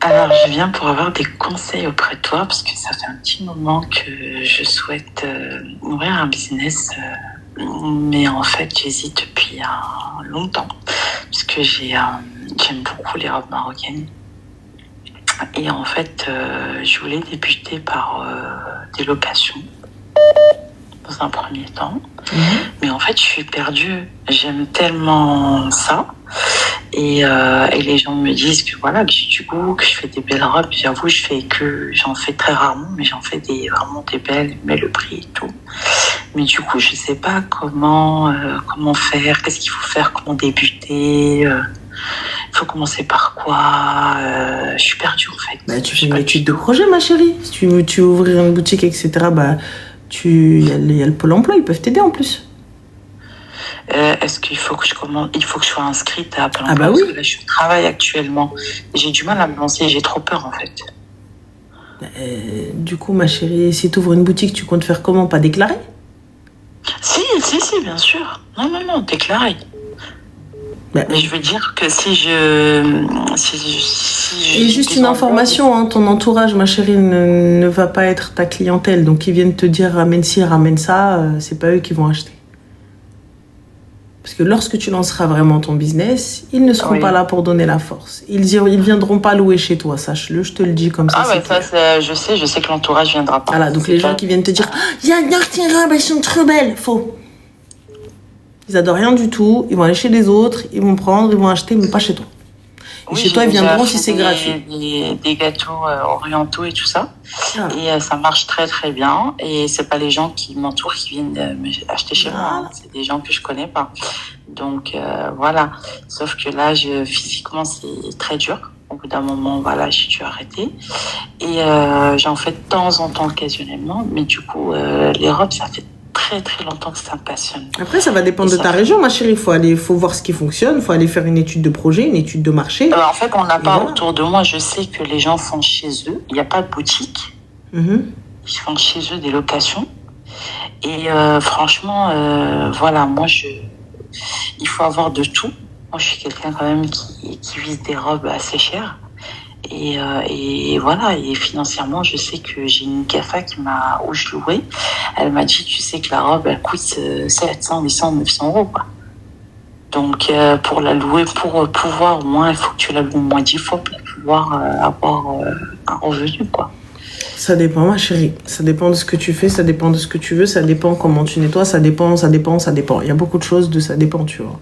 Alors, je viens pour avoir des conseils auprès de toi parce que ça fait un petit moment que je souhaite ouvrir un business, mais en fait, j'hésite depuis longtemps parce que j'aime beaucoup les robes marocaines. Et en fait, je voulais débuter par des locations dans un premier temps. Mais en fait, je suis perdue. J'aime tellement ça. Et les gens me disent que voilà, que j'ai du goût, que je fais des belles robes. J'avoue, j'en fais très rarement, mais j'en fais vraiment des belles, mais le prix et tout. Mais du coup, je sais pas comment faire, qu'est-ce qu'il faut faire, comment débuter. Il faut commencer par quoi. Je suis perdue en fait. Bah, tu fais une étude de projet, ma chérie. Si tu veux ouvrir une boutique, etc., bah, il y a le Pôle emploi, ils peuvent t'aider en plus. Est-ce qu'il faut que je commande? Il faut que je sois inscrite à Pôle emploi? Ah bah oui. Parce que là, je suis au travail actuellement. J'ai du mal à me lancer, j'ai trop peur en fait. Du coup, ma chérie, si tu ouvres une boutique, tu comptes faire comment? Pas déclarer? Si, bien sûr. Non, déclaré. Bah, mais je veux dire que si et juste une information, hein, ton entourage, ma chérie, ne va pas être ta clientèle. Donc, ils viennent te dire ramène ci, ramène ça, c'est pas eux qui vont acheter. Parce que lorsque tu lanceras vraiment ton business, ils ne seront pas là pour donner la force. Ils viendront pas louer chez toi, sache-le, je te le dis comme ça. Ah ouais, ça, je sais que l'entourage viendra pas. Voilà, donc les gens qui viennent te dire « J'adore tes robes, elles sont trop belles !» Faux. Ils adorent rien du tout, ils vont aller chez les autres, ils vont prendre, ils vont acheter, mais pas chez toi. Et chez toi, ils viendront si c'est gratuit. Des gâteaux orientaux et tout ça. Ah. Et ça marche très très bien. Et c'est pas les gens qui m'entourent qui viennent acheter chez moi. C'est des gens que je connais pas. Donc voilà. Sauf que là, physiquement, c'est très dur. Au bout d'un moment, voilà, j'ai dû arrêter. Et j'en fais de temps en temps, occasionnellement. Mais du coup, les robes, ça fait très longtemps que ça me passionne. Après, ça va dépendre de ta région, ma chérie. Il faut voir ce qui fonctionne. Il faut aller faire une étude de projet, une étude de marché. En fait, on n'a pas autour de moi. Je sais que les gens font chez eux. Il n'y a pas de boutique. Ils font chez eux des locations. Et franchement, voilà, moi, il faut avoir de tout. Moi, je suis quelqu'un quand même qui vise des robes assez chères. Et voilà, et financièrement, je sais que j'ai une GAFA où je louais. Elle m'a dit, tu sais que la robe, elle coûte 700, 800, 900 euros, quoi. Donc, pour la louer, pour pouvoir, au moins, il faut que tu la loues au moins 10 fois pour pouvoir avoir un revenu, quoi. Ça dépend, ma chérie. Ça dépend de ce que tu fais, ça dépend de ce que tu veux, ça dépend comment tu nettoies, ça dépend. Il y a beaucoup de choses ça dépend, tu vois.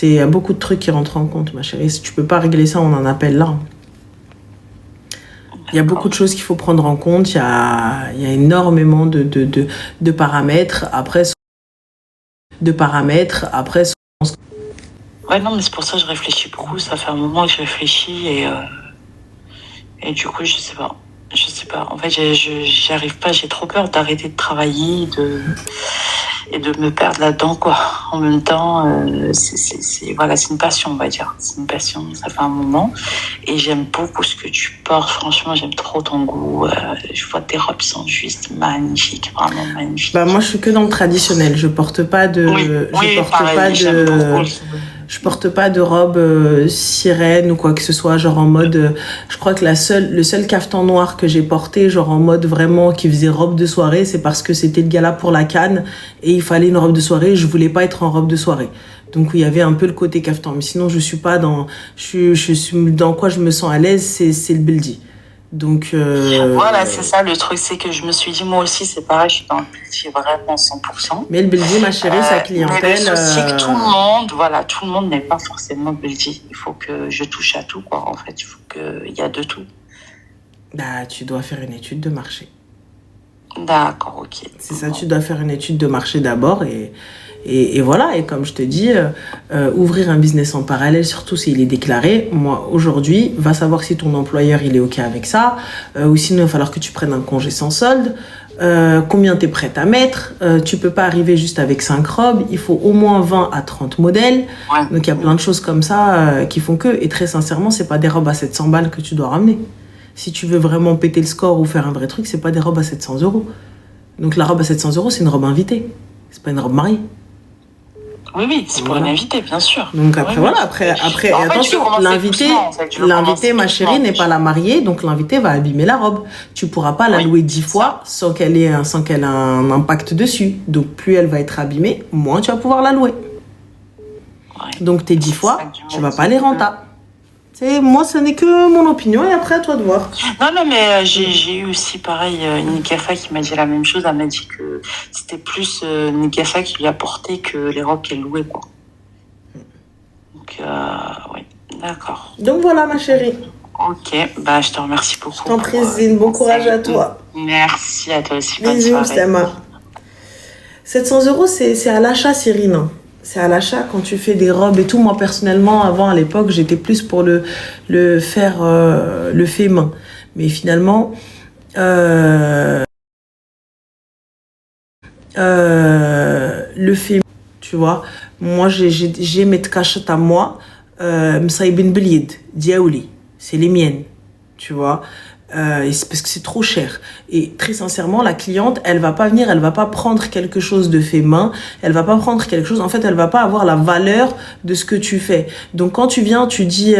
Il y a beaucoup de trucs qui rentrent en compte, ma chérie. Si tu peux pas régler ça, on en appelle là. Il y a beaucoup de choses qu'il faut prendre en compte. Il y a énormément de paramètres. Après, Ouais, non, mais c'est pour ça que je réfléchis beaucoup. Ça fait un moment que je réfléchis et du coup, je sais pas. En fait, j'y arrive pas. J'ai trop peur d'arrêter de travailler et de me perdre là-dedans, quoi. En même temps, c'est une passion, on va dire. C'est une passion, ça fait un moment. Et j'aime beaucoup ce que tu portes. Franchement, j'aime trop ton goût. Je vois tes robes sont juste magnifiques, vraiment magnifiques. Bah, moi, je suis que dans le traditionnel. Je porte pas de... Je porte pas de robe sirène ou quoi que ce soit, genre en mode... je crois que le seul caftan noir que j'ai porté, genre en mode vraiment qui faisait robe de soirée, c'est parce que c'était le gala pour la Cannes et il fallait une robe de soirée et je voulais pas être en robe de soirée. Donc il y avait un peu le côté caftan. Mais sinon, je suis pas dans... Je suis dans quoi je me sens à l'aise, c'est le beldi. Donc voilà, c'est ça le truc, c'est que je me suis dit moi aussi c'est pareil, je suis dans le beldi vraiment 100%. Mais le beldi, ma chérie, sa clientèle. Mais le souci que tout le monde n'est pas forcément beldi. Il faut que je touche à tout, quoi. En fait, il faut qu'il y a de tout. Bah, tu dois faire une étude de marché. D'accord, ok. C'est ça, tu dois faire une étude de marché d'abord et voilà, et comme je te dis, ouvrir un business en parallèle, surtout s'il est déclaré, moi, aujourd'hui, va savoir si ton employeur, il est OK avec ça, ou sinon, il va falloir que tu prennes un congé sans solde, combien tu es prête à mettre, tu peux pas arriver juste avec 5 robes, il faut au moins 20 à 30 modèles, donc il y a plein de choses comme ça qui font que, et très sincèrement, c'est pas des robes à 700 balles que tu dois ramener. Si tu veux vraiment péter le score ou faire un vrai truc, c'est pas des robes à 700 euros. Donc la robe à 700 euros, c'est une robe invitée, c'est pas une robe mariée. Oui, c'est pour Voilà. une invitée, bien sûr. Donc après, Oui, voilà, oui. après, Bah, en fait, je attention, vais commencer doucement, en fait. Je vais l'invité, commencer ma chérie, doucement. n'est pas la mariée, donc l'invité va abîmer la robe. Tu pourras pas la Oui, louer 10 c'est fois sans qu'elle ait un impact dessus. Donc plus elle va être abîmée, moins tu vas pouvoir la louer. Ouais. Donc tes 10 C'est ça fois, que je tu me vas dis. pas les rentables. Moi, ce n'est que mon opinion et après, à toi de voir. Non, mais j'ai eu aussi, pareil, une Gafa qui m'a dit la même chose. Elle m'a dit que c'était plus une Gafa qui lui apportait que les robes qu'elle louait, quoi. Donc, oui, d'accord. Donc voilà, ma chérie. Ok, bah, je te remercie beaucoup. Je t'en prie, Zine. Bon courage à toi. Merci à toi aussi. Bonne Bisous, soirée. Sama. 700 €, c'est à l'achat, Cyrine. C'est à l'achat quand tu fais des robes et tout. Moi, personnellement, avant, à l'époque, j'étais plus pour le fait main. Mais finalement, le fait, tu vois. Moi, j'ai mes cachettes à moi. Msaïbin Blied, Diaouli. C'est les miennes, tu vois. Et c'est parce que c'est trop cher. Et très sincèrement, la cliente, elle va pas venir, elle va pas prendre quelque chose de fait main, elle va pas prendre quelque chose, en fait, elle va pas avoir la valeur de ce que tu fais. Donc, quand tu viens, tu dis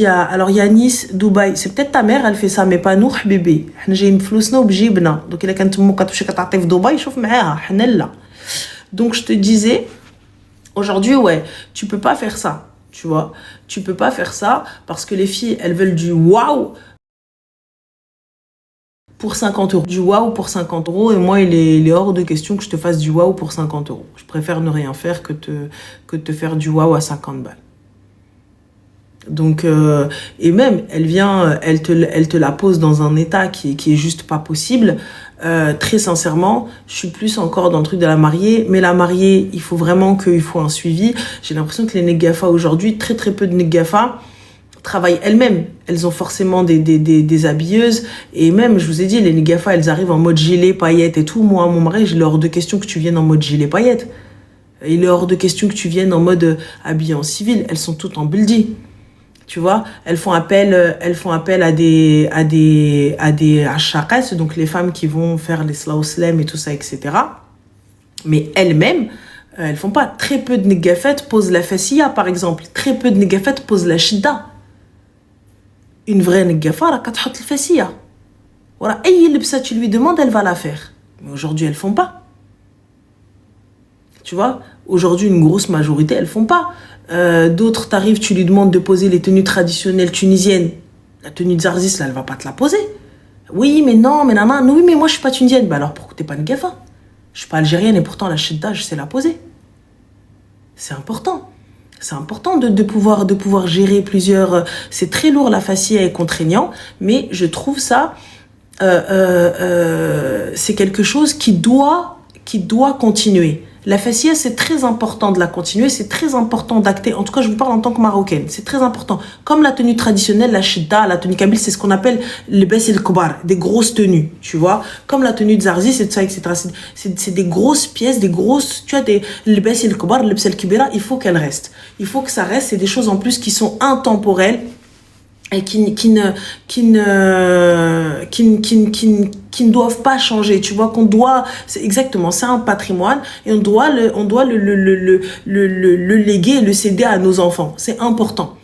alors, Yanis, Dubaï, c'est peut-être ta mère, elle fait ça, mais pas nous, bébé. J'ai une flousna ou bjibna. Donc, il a quand tu Dubaï, chauffe معاها, حنا là. Donc, je te disais, aujourd'hui, ouais, tu peux pas faire ça, tu vois. Tu peux pas faire ça parce que les filles, elles veulent du waouh pour 50 €. Du waouh pour 50 €. Et moi, il est hors de question que je te fasse du waouh pour 50 €. Je préfère ne rien faire que te faire du waouh à 50 balles. Donc, et même, elle vient, elle te la pose dans un état qui est juste pas possible. Très sincèrement, je suis plus encore dans le truc de la mariée. Mais la mariée, il faut vraiment qu'il faut un suivi. J'ai l'impression que les négafa aujourd'hui, très très peu de négafa travaillent elles-mêmes. Elles ont forcément des habilleuses. Et même, je vous ai dit, les négafa, elles arrivent en mode gilet, paillettes et tout. Moi, mon mari, il est hors de question que tu viennes en mode gilet, paillettes. Il est hors de question que tu viennes en mode habillé en civil. Elles sont toutes en buldi. Tu vois, elles font appel à des ashaqas, donc les femmes qui vont faire les slawslem et tout ça, etc. Mais elles-mêmes, elles font pas. Très peu de négafettes posent la fassia, par exemple. Très peu de négafettes posent la shidda. Une vraie négafa, elle a qu'à le fassia. Voilà, et ça tu lui demandes, elle va la faire. Mais aujourd'hui, elles font pas. Tu vois, aujourd'hui, une grosse majorité, elles font pas. D'autres, t'arrives, tu lui demandes de poser les tenues traditionnelles tunisiennes. La tenue de Zarzis, là, elle va pas te la poser. Oui, mais non, mais nana, oui, mais moi, je suis pas tunisienne. Bah alors, pourquoi t'es pas une gafa? Je suis pas algérienne et pourtant, la shidda, je sais la poser. C'est important. C'est important de pouvoir gérer plusieurs... C'est très lourd, la fascia est contraignant, mais je trouve ça... c'est quelque chose qui doit continuer. La fascia, c'est très important de la continuer, c'est très important d'acter. En tout cas, je vous parle en tant que marocaine, c'est très important. Comme la tenue traditionnelle, la shidda, la tenue kabyle, c'est ce qu'on appelle le bes el kbar, des grosses tenues, tu vois. Comme la tenue de Zarzi, c'est ça, etc. C'est des grosses pièces, des grosses, tu vois, le bes el kbar, le bes el kibera, il faut qu'elle reste. Il faut que ça reste, c'est des choses en plus qui sont intemporelles et qui ne doivent pas changer, tu vois, qu'on doit, c'est exactement, c'est un patrimoine et on doit le léguer, le céder à nos enfants, c'est important.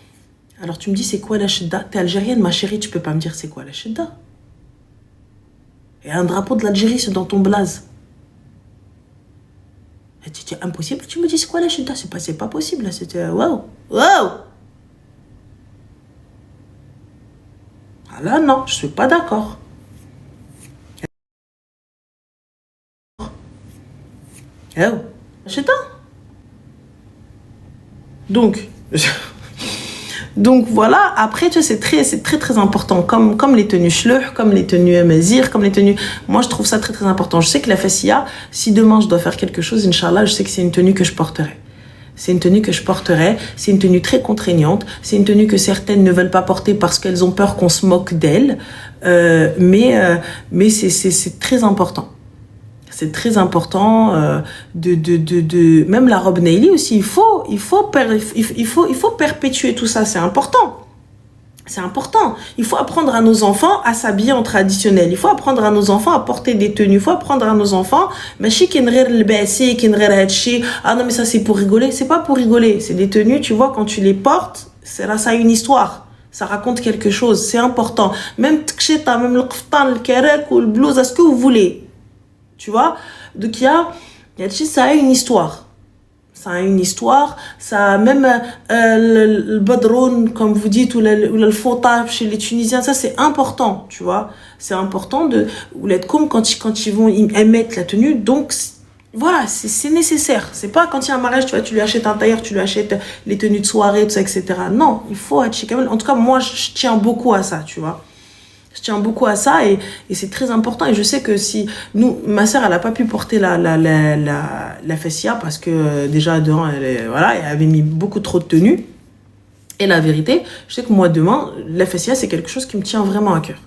Alors tu me dis, c'est quoi la shidda? T'es algérienne, ma chérie, tu peux pas me dire c'est quoi la shidda? Il y a un drapeau de l'Algérie, c'est dans ton blaze. C'est impossible, tu me dis c'est quoi la shidda? C'est pas possible, là, c'était, waouh. Ah là, non, je suis pas d'accord. Eh oh, c'est ça. Donc voilà, après, tu vois, c'est très important. Comme les tenues shluh, comme les tenues mazir, comme les tenues... Moi, je trouve ça très, très important. Je sais que la fassia, si demain je dois faire quelque chose, Inch'Allah, je sais que c'est une tenue que je porterai. C'est une tenue que je porterai, c'est une tenue très contraignante, c'est une tenue que certaines ne veulent pas porter parce qu'elles ont peur qu'on se moque d'elles, mais c'est très important. C'est très important même la robe Neili aussi, il faut perpétuer tout ça, c'est important. C'est important. Il faut apprendre à nos enfants à s'habiller en traditionnel. Il faut apprendre à nos enfants à porter des tenues. Il faut apprendre à nos enfants, ah non, mais ça c'est pour rigoler. C'est pas pour rigoler. C'est des tenues, tu vois, quand tu les portes, ça a une histoire. Ça raconte quelque chose. C'est important. Même tkcheta, même le kftan, le kerek ou le blouse, ce que vous voulez. Tu vois? Donc ça a une histoire. Ça a une histoire, ça a même le badroun, comme vous dites, ou le fota chez les Tunisiens, ça c'est important, tu vois. C'est important ou l'être comme quand ils vont émettre la tenue, donc voilà, c'est nécessaire. C'est pas quand il y a un mariage, tu vois, tu lui achètes un tailleur, tu lui achètes les tenues de soirée, tout ça, etc. Non, il faut être chez Kamel. En tout cas, moi, je tiens beaucoup à ça, tu vois. Je tiens beaucoup à ça et c'est très important. Et je sais que si ma sœur, elle a pas pu porter la fessia parce que déjà, devant, elle avait mis beaucoup trop de tenues. Et la vérité, je sais que moi, demain, la fessia, c'est quelque chose qui me tient vraiment à cœur.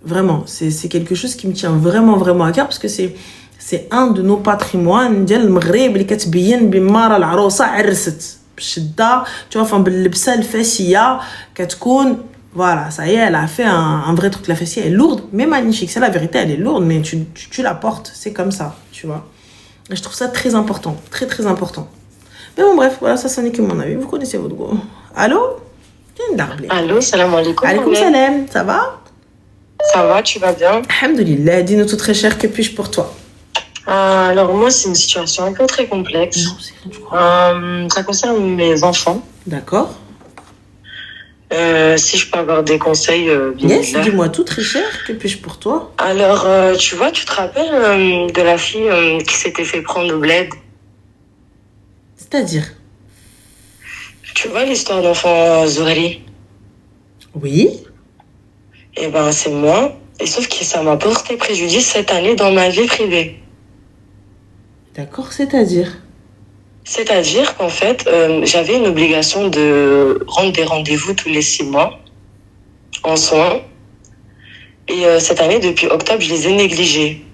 Vraiment. C'est quelque chose qui me tient vraiment, vraiment à cœur parce que c'est un de nos patrimoines. ديال المغرب اللي كتبين بمارة العروسة عرست بشدة. Tu vois, enfin, باللبسة الفاسية كتكون. Voilà, ça y est, elle a fait un vrai truc. La fessier est lourde, mais magnifique. C'est la vérité, elle est lourde, mais tu la portes. C'est comme ça, tu vois. Et je trouve ça très important. Très, très important. Mais bon, bref, voilà, ça n'est que mon avis. Vous connaissez votre goût. Allô? Allô, salam alaikum. Alaikum salam, ça va? Ça va, tu vas bien? Alhamdoulilah, dis-nous tout très cher, que puis-je pour toi? Alors moi, c'est une situation un peu très complexe. Non, c'est rien, je crois. Ça concerne mes enfants. D'accord. Si je peux avoir des conseils, bien yes, dis-moi tout très cher, que puis-je pour toi? Alors, tu vois, tu te rappelles de la fille qui s'était fait prendre au bled? C'est-à-dire? Tu vois l'histoire d'enfant Zohri? Oui. Eh ben, c'est moi. Et sauf que ça m'a porté préjudice cette année dans ma vie privée. D'accord, c'est-à-dire? C'est-à-dire qu'en fait, j'avais une obligation de rendre des rendez-vous tous les 6 mois en soins. Et cette année, depuis octobre, je les ai négligés.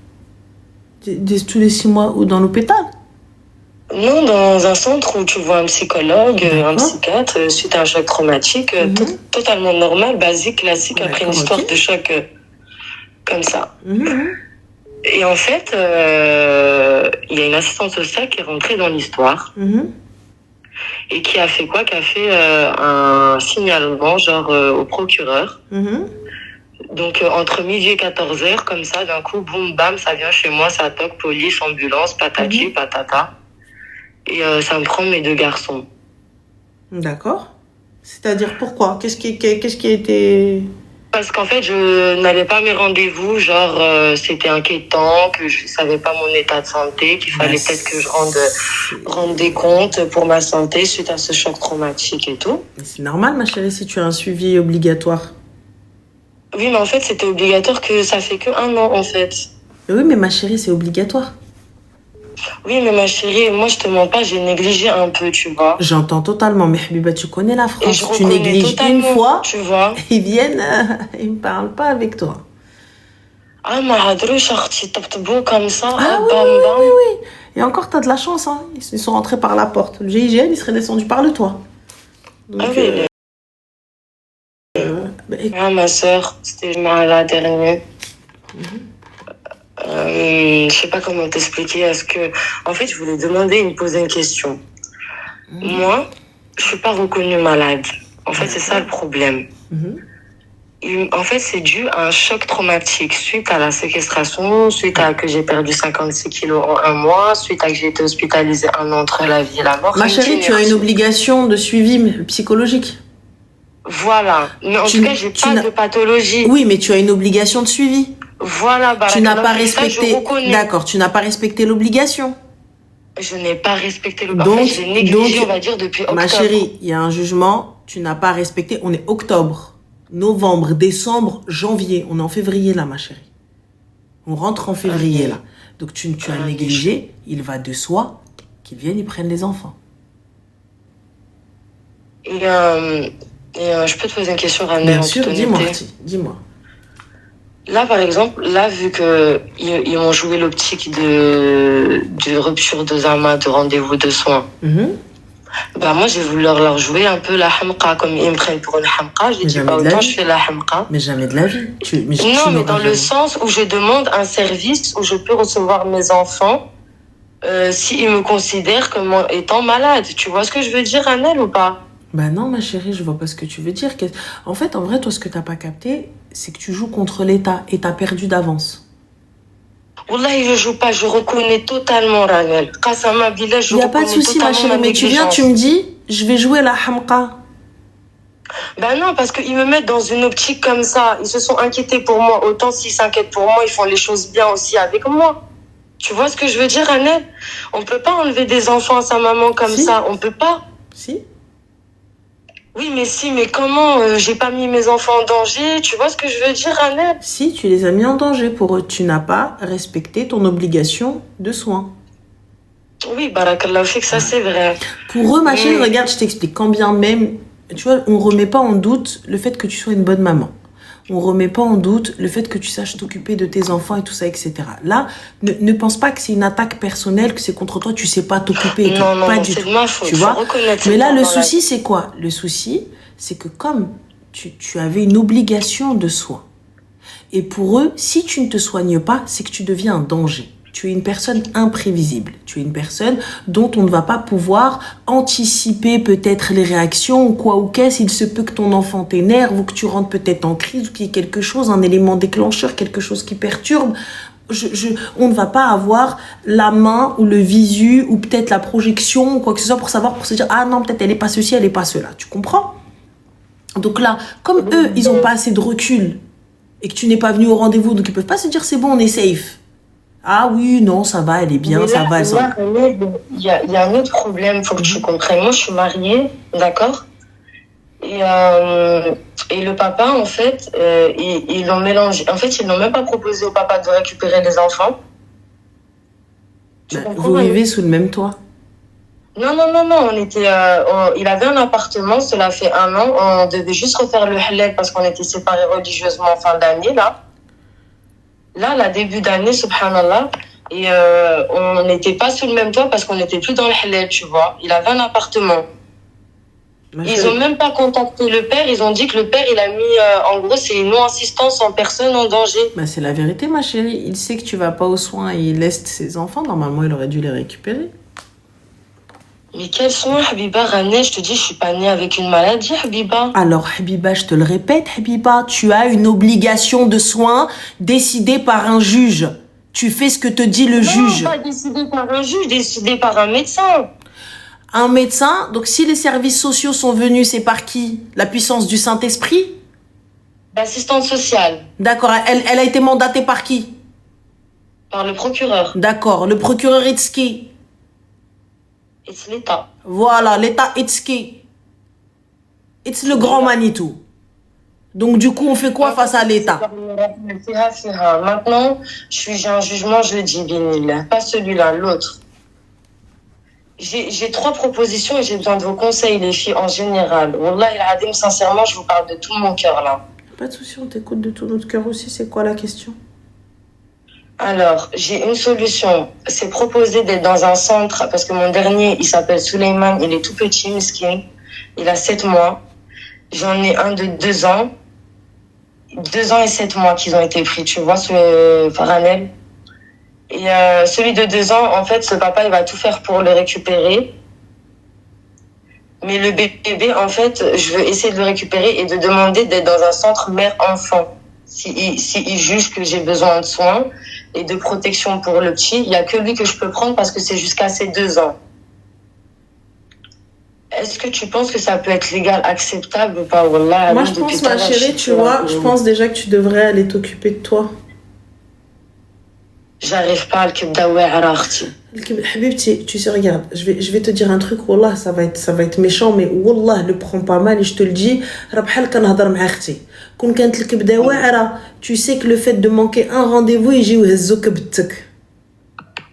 Tous les 6 mois ou dans l'hôpital? Non, dans un centre où tu vois un psychologue, un psychiatre, suite à un choc traumatique, totalement normal, basique, classique, après une histoire de choc comme ça. Et en fait, il y a une assistante sociale qui est rentrée dans l'histoire et qui a fait quoi? Qui a fait un signalement, genre au procureur. Donc, entre midi et 14h, comme ça, d'un coup, boum, bam, ça vient chez moi, ça toque, police, ambulance, patati, patata. Et ça me prend mes 2 garçons. D'accord. C'est-à-dire pourquoi? Qu'est-ce qui a été... Parce qu'en fait, je n'avais pas mes rendez-vous, genre c'était inquiétant, que je savais pas mon état de santé, qu'il fallait peut-être que je rende des comptes pour ma santé suite à ce choc traumatique et tout. Mais c'est normal, ma chérie, si tu as un suivi obligatoire. Oui, mais en fait, c'était obligatoire que ça fait que 1 an, en fait. Oui, mais ma chérie, c'est obligatoire. Oui, mais ma chérie, moi, je te mens pas, j'ai négligé un peu, tu vois. J'entends totalement, mais Habiba, tu connais la France. Tu négliges une fois, tu vois. Ils viennent, ils me parlent pas avec toi. Ah, ma hadrouche, arti, beau comme ça. Ah oui. Et encore, t'as de la chance, hein. Ils sont rentrés par la porte. Le GIGN, il serait descendu par le toit. Donc, ma soeur, c'était la dernière. Je sais pas comment t'expliquer. Est-ce que, en fait, je voulais me poser une question. Moi, je suis pas reconnue malade. En fait, c'est ça le problème. En fait, c'est dû à un choc traumatique suite à la séquestration, suite à que j'ai perdu 56 kilos en 1 mois, suite à que j'ai été hospitalisée 1 an entre la vie et la mort. Ma chérie, tu as une obligation de suivi psychologique. Voilà. Mais en tout cas, j'ai pas de pathologie. Oui, mais tu as une obligation de suivi. Voilà, tu n'as pas respecté. D'accord, tu n'as pas respecté l'obligation. Je n'ai pas respecté l'obligation. En fait, j'ai négligé, on va dire, depuis octobre. Ma chérie, il y a un jugement, tu n'as pas respecté. On est octobre, novembre, décembre, janvier. On est en février là, ma chérie. On rentre en février là. Donc tu as négligé. Il va de soi qu'ils viennent, ils prennent les enfants. Et je peux te poser une question, Ramel? Bien sûr, dis-moi. Là, par exemple, vu que ils m'ont joué l'optique de rupture de Zama, de rendez-vous de soins. Bah, moi, j'ai voulu leur jouer un peu la hamqa, comme ils me prennent pour une hamqa. J'ai dit, jamais bah, de la autant vie. je fais la hamqa. Mais jamais de la vie. Mais tu Non, mais n'auras dans le jamais. sens où je demande un service où je peux recevoir mes enfants s'ils me considèrent comme étant malade. Tu vois ce que je veux dire, Annelle, ou pas? Bah non, ma chérie, je vois pas ce que tu veux dire. En fait, en vrai, toi, ce que t'as pas capté, c'est que tu joues contre l'État et t'as perdu d'avance. Wallahi, je joue pas, je reconnais totalement, Ranel. Qasama billah, je Il n'y a pas de reconnais souci, ma totalement chérie, ma mais tu viens, négligence. tu me dis, je vais jouer la hamqa. Ben non, parce qu'ils me mettent dans une optique comme ça. Ils se sont inquiétés pour moi. Autant s'ils s'inquiètent pour moi, ils font les choses bien aussi avec moi. Tu vois ce que je veux dire, Annette? On peut pas enlever des enfants à sa maman comme Si. ça. On peut pas. Si? Oui, mais si, mais comment j'ai pas mis mes enfants en danger? Tu vois ce que je veux dire, Annette? Si, tu les as mis en danger pour eux. Tu n'as pas respecté ton obligation de soins. Oui, barakallah, fait que ça, c'est vrai. Pour eux, ma chérie, regarde, je t'explique. Quand bien même, tu vois, on remet pas en doute le fait que tu sois une bonne maman. On remet pas en doute le fait que tu saches t'occuper de tes enfants et tout ça, etc. Là, ne pense pas que c'est une attaque personnelle, que c'est contre toi, tu sais pas t'occuper et tout. Non, Pas du c'est tout. de ma faute. Tu faut vois? reconnaître Mais ça là, le dans la souci, c'est quoi? Le souci, c'est que comme tu avais une obligation de soins, et pour eux, si tu ne te soignes pas, c'est que tu deviens un danger. Tu es une personne imprévisible. Tu es une personne dont on ne va pas pouvoir anticiper peut-être les réactions ou quoi ou qu'est-ce. Il se peut que ton enfant t'énerve ou que tu rentres peut-être en crise ou qu'il y ait quelque chose, un élément déclencheur, quelque chose qui perturbe. On ne va pas avoir la main ou le visu ou peut-être la projection ou quoi que ce soit pour savoir, pour se dire, ah non, peut-être elle est pas ceci, elle est pas cela. Tu comprends? Donc là, comme eux, ils ont pas assez de recul et que tu n'es pas venu au rendez-vous, donc ils peuvent pas se dire, c'est bon, on est safe. Ah oui, non, ça va, elle est bien, Mais ça là, va, elle s'en... là, il y a un autre problème, faut que tu comprennes. Moi, je suis mariée, d'accord? Et le papa, en fait, ils l'ont mélangé. En fait, ils n'ont même pas proposé au papa de récupérer les enfants. Tu comprends, Vous Annie? vivez sous le même toit. Non, on était, il avait un appartement, cela fait 1 an. On devait juste refaire le halal parce qu'on était séparés religieusement en fin d'année, là. Là, début d'année, subhanallah. Et on n'était pas sous le même toit parce qu'on n'était plus dans le halal, tu vois. Il avait un appartement. Ils ont même pas contacté le père. Ils ont dit que le père, il a mis, en gros, c'est une non-assistance en personne en danger. Bah, c'est la vérité, ma chérie. Il sait que tu vas pas aux soins et il laisse ses enfants. Normalement, il aurait dû les récupérer. Mais quels soins, Habiba, Rané? Je te dis, je suis pas née avec une maladie, Habiba. Alors, Habiba, je te le répète, Habiba, tu as une obligation de soins décidée par un juge. Tu fais ce que te dit le juge. Non, pas décidée par un juge, décidée par un médecin. Un médecin, donc si les services sociaux sont venus, c'est par qui? La puissance du Saint-Esprit? L'assistante sociale. D'accord, elle a été mandatée par qui? Par le procureur. D'accord, le procureur Itski. Et c'est l'État. Voilà, l'État Itski. It's le grand Manitou. Donc du coup, on fait quoi face à l'État? Maintenant, j'ai un jugement, je le dis, Binil. Pas celui-là, l'autre. J'ai 3 propositions et j'ai besoin de vos conseils, les filles, en général. Wallah, il Adim, sincèrement, je vous parle de tout mon cœur, là. Pas de souci, on t'écoute de tout notre cœur aussi. C'est quoi la question? Alors, j'ai une solution. C'est proposer d'être dans un centre, parce que mon dernier, il s'appelle Suleiman, il est tout petit, miskin. Il a 7 mois. J'en ai un de 2 ans. 2 ans et 7 mois qu'ils ont été pris, tu vois, ce Faranel. Et celui de 2 ans, en fait, ce papa, il va tout faire pour le récupérer. Mais le bébé, en fait, je veux essayer de le récupérer et de demander d'être dans un centre mère-enfant. Si juge que j'ai besoin de soins et de protection pour le petit, il n'y a que lui que je peux prendre parce que c'est jusqu'à ses 2 ans. Est-ce que tu penses que ça peut être légal, acceptable ou pas? Wallah, moi, je pense, ma chérie, tu vois, je pense déjà que tu devrais aller t'occuper de toi. J'arrive pas à le kibdaoué ararti. Habibti, tu sais, regarde, je vais te dire un truc, wallah, ça va être méchant, mais wallah, le prends pas mal et je te le dis, tu sais que le fait de manquer un rendez-vous, il يجيو يهزوك بتك.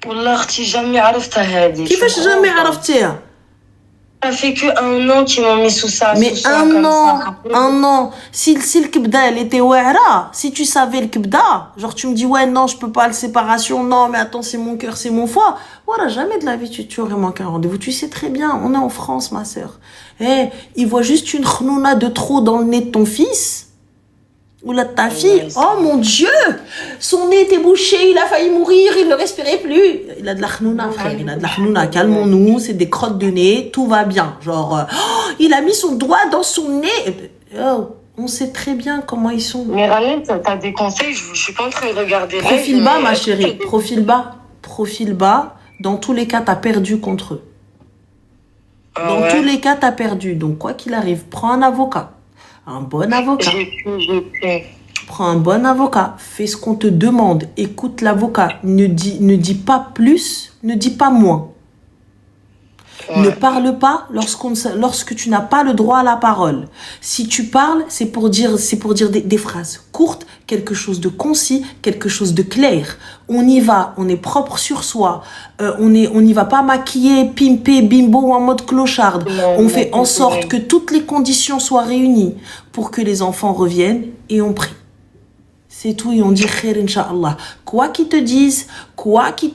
والله اختي jamais عرفتها هذه. كيفاش jamais عرفتيها؟ Ça fait que 1 an qu'ils m'ont mis sous ça. Mais sous ça, un an, ça. un an. Si le kibda, elle était ouara, si tu savais le kibda, genre tu me dis, ouais, non, je peux pas, la séparation, non, mais attends, c'est mon cœur, c'est mon foie. Voilà, jamais de la vie tu aurais manqué un rendez-vous. Tu sais très bien, on est en France, ma sœur. Il voit juste une khnouna de trop dans le nez de ton fils ou là de ta fille. Oh mon Dieu, son nez était bouché, il a failli mourir, il ne respirait plus. Il a de la khnouna, frère, il a de la khnouna. Calmons-nous, c'est des crottes de nez, tout va bien. Genre, il a mis son doigt dans son nez. On sait très bien comment ils sont. Mais Ranel, t'as des conseils, je suis pas en train de regarder. Profil bas, ma chérie, profil bas. Profil bas, dans tous les cas, t'as perdu contre eux. Dans tous les cas, t'as perdu. Donc, quoi qu'il arrive, prends un avocat. Un bon avocat. Prends un bon avocat. Fais ce qu'on te demande. Écoute l'avocat. Ne dis pas plus, ne dis pas moins. Ne parle pas lorsque tu n'as pas le droit à la parole. Si tu parles, c'est pour dire des phrases courtes, quelque chose de concis, quelque chose de clair. On y va, on est propre sur soi. On n'y va pas maquiller, pimper, bimbo en mode clocharde. On fait en sorte que toutes les conditions soient réunies pour que les enfants reviennent et on prie. C'est tout et on dit khair incha'Allah. Quoi qu'ils te disent, quoi qu'il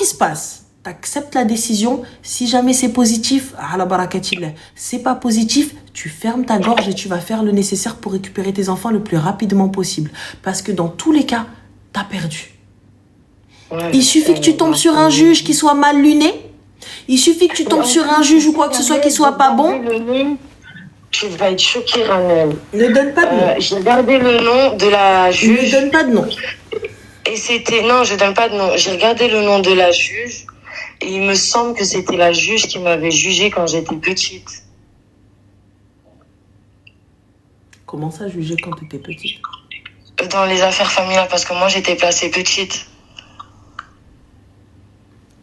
se passe. T'acceptes la décision. Si jamais c'est positif, ala barakatillah. C'est pas positif, tu fermes ta gorge et tu vas faire le nécessaire pour récupérer tes enfants le plus rapidement possible. Parce que dans tous les cas, t'as perdu. Il suffit que tu tombes sur un juge qui soit mal luné. Il suffit que tu tombes sur un juge ou quoi que ce soit qui soit pas bon. Tu vas être choquée, Ranel. Ne donne pas de nom. J'ai regardé le nom de la juge. Ne donne pas de nom. Et c'était... Non, je donne pas de nom. J'ai regardé le nom de la juge. Et il me semble que c'était la juge qui m'avait jugée quand j'étais petite. Comment ça, juger quand tu étais petite? Dans les affaires familiales, parce que moi, j'étais placée petite.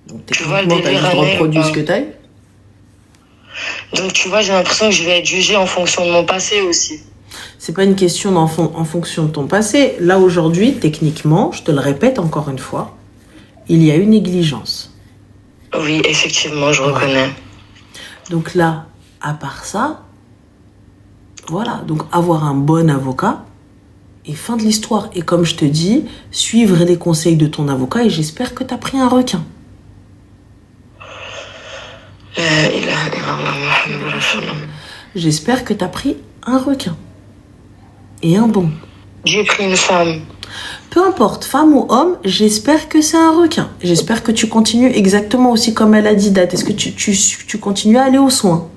Donc, tu vois, t'as juste reproduit ce que t'as eu. Donc, tu vois, j'ai l'impression que je vais être jugée en fonction de mon passé aussi. C'est pas une question en fonction de ton passé. Là, aujourd'hui, techniquement, je te le répète encore une fois, il y a eu négligence. Oui, effectivement, je reconnais. Donc là, à part ça, voilà. Donc avoir un bon avocat et fin de l'histoire. Et comme je te dis, suivre les conseils de ton avocat et j'espère que tu as pris un requin. J'espère que tu as pris un requin. Et un bon. J'ai pris une femme. Peu importe, femme ou homme, j'espère que c'est un requin. J'espère que tu continues exactement aussi comme elle a dit, Date. Est-ce que tu continues à aller aux soins?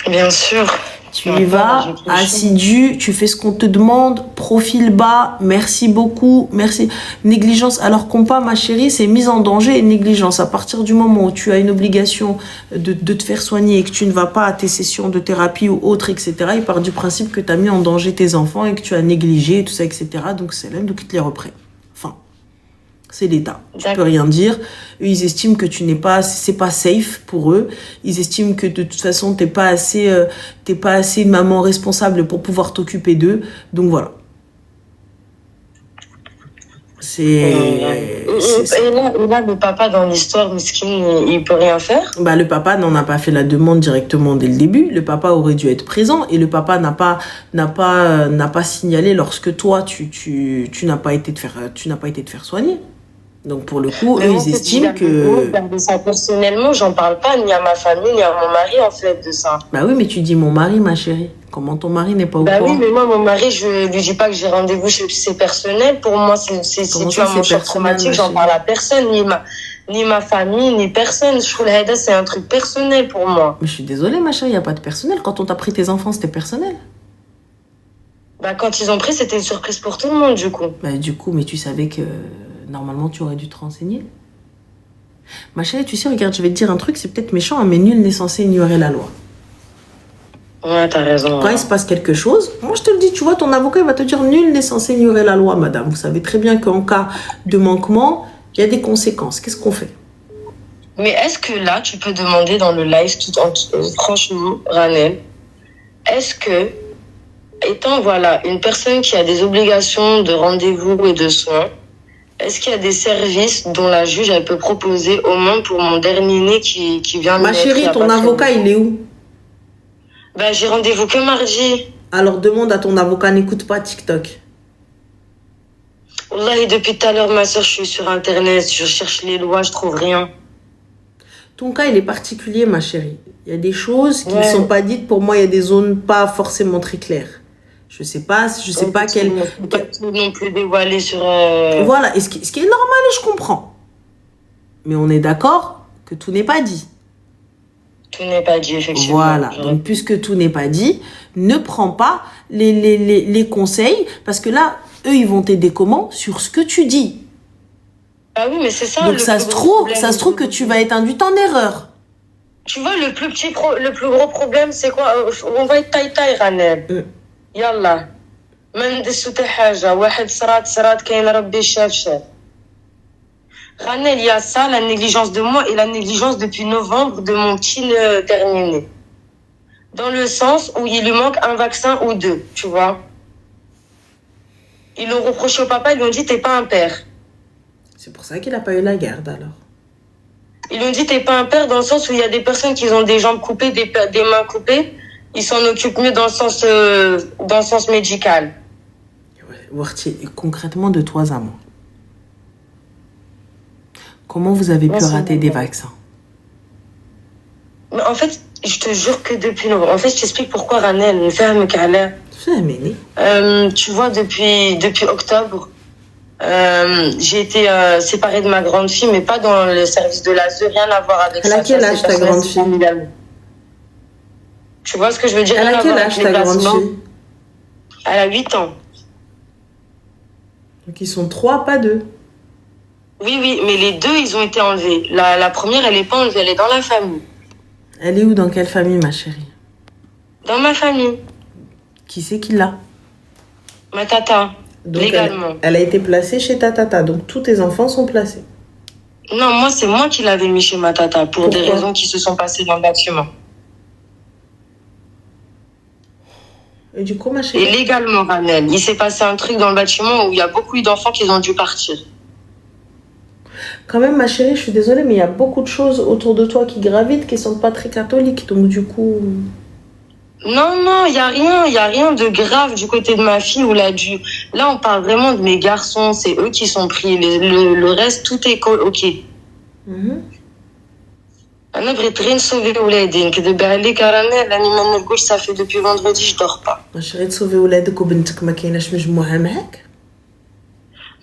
Bien sûr. Tu y vas, assidu, tu fais ce qu'on te demande, profil bas, merci beaucoup, merci. Négligence, alors compas, ma chérie, c'est mise en danger et négligence. À partir du moment où tu as une obligation de te faire soigner et que tu ne vas pas à tes sessions de thérapie ou autres, etc., il part du principe que tu as mis en danger tes enfants et que tu as négligé, tout ça, etc. Donc c'est l'un qui te les reprend. Enfin, c'est l'État. Tu peux rien dire. Eux, ils estiment que c'est pas safe pour eux. Ils estiment que de toute façon, t'es pas assez une maman responsable pour pouvoir t'occuper d'eux. Donc voilà. Et là, le papa dans l'histoire, miskin, il peut rien faire? Bah, le papa n'en a pas fait la demande directement dès le début. Le papa aurait dû être présent et le papa n'a pas signalé lorsque toi, tu n'as pas été te faire soigner. Donc pour le coup, eux, ils estiment que... De ça, personnellement, j'en parle pas ni à ma famille, ni à mon mari, en fait, de ça. Bah oui, mais tu dis mon mari, ma chérie. Comment ton mari n'est pas au courant? Bah oui, mais moi, mon mari, je lui dis pas que j'ai rendez-vous, c'est personnel. Pour moi, si tu as mon choc traumatique, j'en parle à personne, ni ma famille, ni personne. Je trouve que c'est un truc personnel pour moi. Mais je suis désolée, ma chérie, il n'y a pas de personnel. Quand on t'a pris tes enfants, c'était personnel. Bah quand ils ont pris, c'était une surprise pour tout le monde, du coup. Bah du coup, mais tu savais que... Normalement, tu aurais dû te renseigner. Ma chérie, tu sais, regarde, je vais te dire un truc, c'est peut-être méchant, hein, mais nul n'est censé ignorer la loi. Ouais, t'as raison. Quand il se passe quelque chose, moi je te le dis, tu vois, ton avocat il va te dire nul n'est censé ignorer la loi, madame. Vous savez très bien qu'en cas de manquement, il y a des conséquences. Qu'est-ce qu'on fait? Mais est-ce que là, tu peux demander dans le live, franchement, Ranel, est-ce que, étant voilà, une personne qui a des obligations de rendez-vous et de soins, est-ce qu'il y a des services dont la juge elle peut proposer au moins pour mon dernier-né qui vient de Ma chérie, ton avocat, il est où? Ben, j'ai rendez-vous que mardi. Alors demande à ton avocat, n'écoute pas TikTok. Wallahi, depuis tout à l'heure, ma soeur, je suis sur Internet, je cherche les lois, je trouve rien. Ton cas, il est particulier, ma chérie. Il y a des choses qui ne sont pas dites. Pour moi, il y a des zones pas forcément très claires. Je sais pas quel... Pas tout non plus dévoilé sur... Voilà, et ce qui est normal et je comprends. Mais on est d'accord que tout n'est pas dit. Tout n'est pas dit, effectivement. Voilà, donc puisque tout n'est pas dit, ne prends pas les conseils, parce que là, eux, ils vont t'aider comment? Sur ce que tu dis. Ah oui, mais c'est ça. Donc ça se trouve que tu vas être induite en erreur. Tu vois, le plus gros problème, c'est quoi? On va être taille Ranel. Yallah. ما ندسو حتى حاجة واحد صرات كاين ربي شاف Ranel, il y a ça, la négligence de moi et la négligence depuis novembre de mon petit dernier-né. Dans le sens où il lui manque un vaccin ou deux, tu vois. Ils l'ont reproché au papa, ils lui ont dit t'es pas un père. C'est pour ça qu'il n'a pas eu la garde alors. Ils lui ont dit t'es pas un père dans le sens où il y a des personnes qui ont des jambes coupées, des mains coupées. Ils s'en occupent mieux dans le sens médical. Warti, concrètement de toi à moi. Comment vous avez pu rater des vaccins? Mais en fait, je te jure que depuis novembre. En fait, je t'explique pourquoi Ranel me fait me caler. Tu vois, depuis octobre, j'ai été séparée de ma grande fille, mais pas dans le service de l'ASE, rien à voir avec ça. À quel âge ta grande fille? Tu vois ce que je veux dire? À quel âge ta grande fille? Elle a 8 ans. Donc ils sont 3, pas 2. Oui, mais les 2, ils ont été enlevés. La première, elle n'est pas enlevée, elle est dans la famille. Elle est où, dans quelle famille, ma chérie? Dans ma famille. Qui c'est qui l'a? Ma tata, donc légalement. Elle a été placée chez ta tata, donc tous tes enfants sont placés. Non, moi, c'est moi qui l'avais mis chez ma tata, pour des raisons qui se sont passées dans le bâtiment. Et du coup, ma chérie... Et légalement, Ranel, il s'est passé un truc dans le bâtiment où il y a beaucoup eu d'enfants qui ont dû partir. Quand même, ma chérie, je suis désolée, mais il y a beaucoup de choses autour de toi qui gravitent, qui sont pas très catholiques, donc du coup... Non, il y a rien de grave du côté de ma fille ou là, on parle vraiment de mes garçons, c'est eux qui sont pris, le reste, tout est ok. أنا بغيت غير نسوفي ولادي نكذب عليك راني ما نقولش صافي depuis vendredi je dors pas. باش غير تسوفي ولادك وبنتك ما كايناش مجموعة معاك؟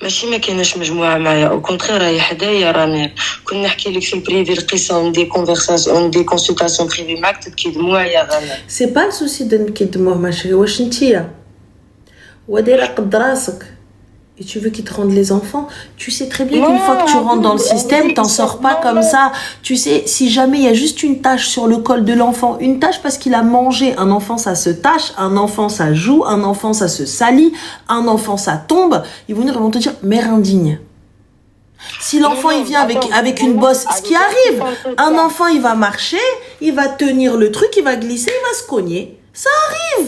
ماشي ما كايناش مجموعة معايا او كونترير راهي حدايا راني كنا نحكي لك في البريفي القصة دي كونفرساسيون دي كونسلطاسيون بريفي معاك تبكي دموعي راني. سي با السوسي د نبكي دموع ما شري واش نتيا ودايره قد راسك. Et tu veux qu'ils te rendent les enfants? Tu sais très bien qu'une fois que tu rentres dans le système, t'en sors pas comme ça. Tu sais, si jamais il y a juste une tache sur le col de l'enfant, une tache parce qu'il a mangé, un enfant ça se tache, un enfant ça joue, un enfant ça se salit, un enfant ça tombe, ils vont te dire mère indigne. Si l'enfant il vient avec une bosse, ce qui arrive, un enfant il va marcher, il va tenir le truc, il va glisser, il va se cogner. Ça arrive,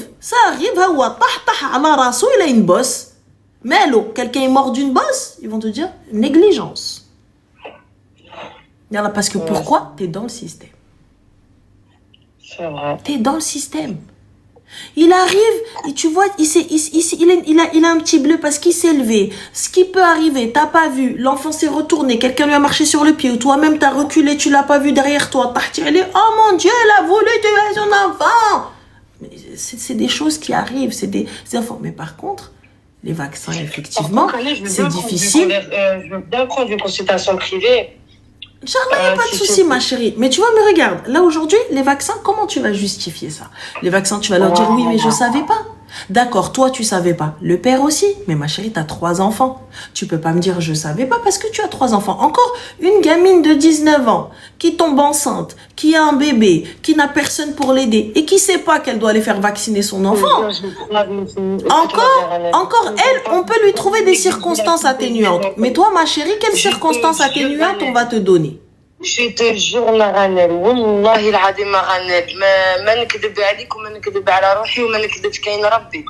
il a une bosse. Mais allô, quelqu'un est mort d'une bosse, ils vont te dire négligence. Parce que pourquoi? T'es dans le système. C'est vrai. T'es dans le système. Il arrive, et tu vois, il a un petit bleu parce qu'il s'est levé. Ce qui peut arriver, t'as pas vu, l'enfant s'est retourné, quelqu'un lui a marché sur le pied, ou toi-même t'as reculé, tu l'as pas vu derrière toi. Oh mon Dieu, elle a voulu tuer son enfant. C'est des choses qui arrivent, c'est des enfants. Mais par contre, les vaccins, effectivement, c'est difficile. Je veux bien prendre une consultation privée. Inch'Allah, il n'y a pas de souci, ma chérie. Mais tu vois, mais regarde, là aujourd'hui, les vaccins, comment tu vas justifier ça? Les vaccins, tu vas leur dire oui, mais je ne savais pas. D'accord, toi, tu savais pas. Le père aussi. Mais ma chérie, tu as 3 enfants. Tu peux pas me dire je savais pas parce que tu as 3 enfants. Encore une gamine de 19 ans qui tombe enceinte, qui a un bébé, qui n'a personne pour l'aider et qui sait pas qu'elle doit aller faire vacciner son enfant. Encore elle, on peut lui trouver des circonstances atténuantes. Mais toi, ma chérie, quelles circonstances atténuantes on va te donner? Je te jure ma Ranel, wallahi العظيم ma Ranel, ما نكذب عليك وما نكذب على روحي وما نكذب كاين ربي.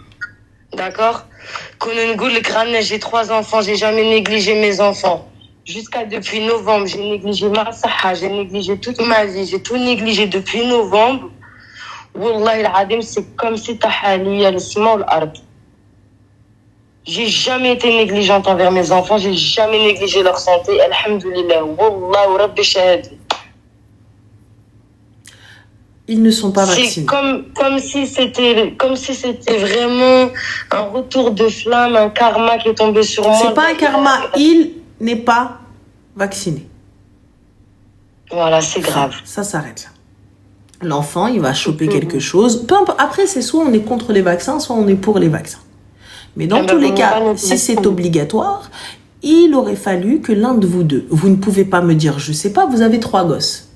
D'accord? كون نقول لك Ranel, j'ai 3 enfants, j'ai jamais négligé mes enfants. Jusqu'à depuis novembre, j'ai négligé ma صحة, j'ai négligé toute ma vie, j'ai tout négligé depuis novembre. والله العظيم c'est comme si تحاليا السماء والأرض. J'ai jamais été négligente envers mes enfants. J'ai jamais négligé leur santé. Alhamdoulilah. Wallah wa rabbi shahad. Ils ne sont pas C'est vaccinés. comme si c'était vraiment un retour de flamme, un karma qui est tombé sur moi. C'est pas un karma. Il n'est pas vacciné. Voilà, c'est grave. Ça s'arrête là. L'enfant, il va choper quelque chose. Peu importe. Après, c'est soit on est contre les vaccins, soit on est pour les vaccins. Mais dans tous les cas, si c'est obligatoire, il aurait fallu que l'un de vous deux, vous ne pouvez pas me dire, je sais pas, vous avez 3 gosses.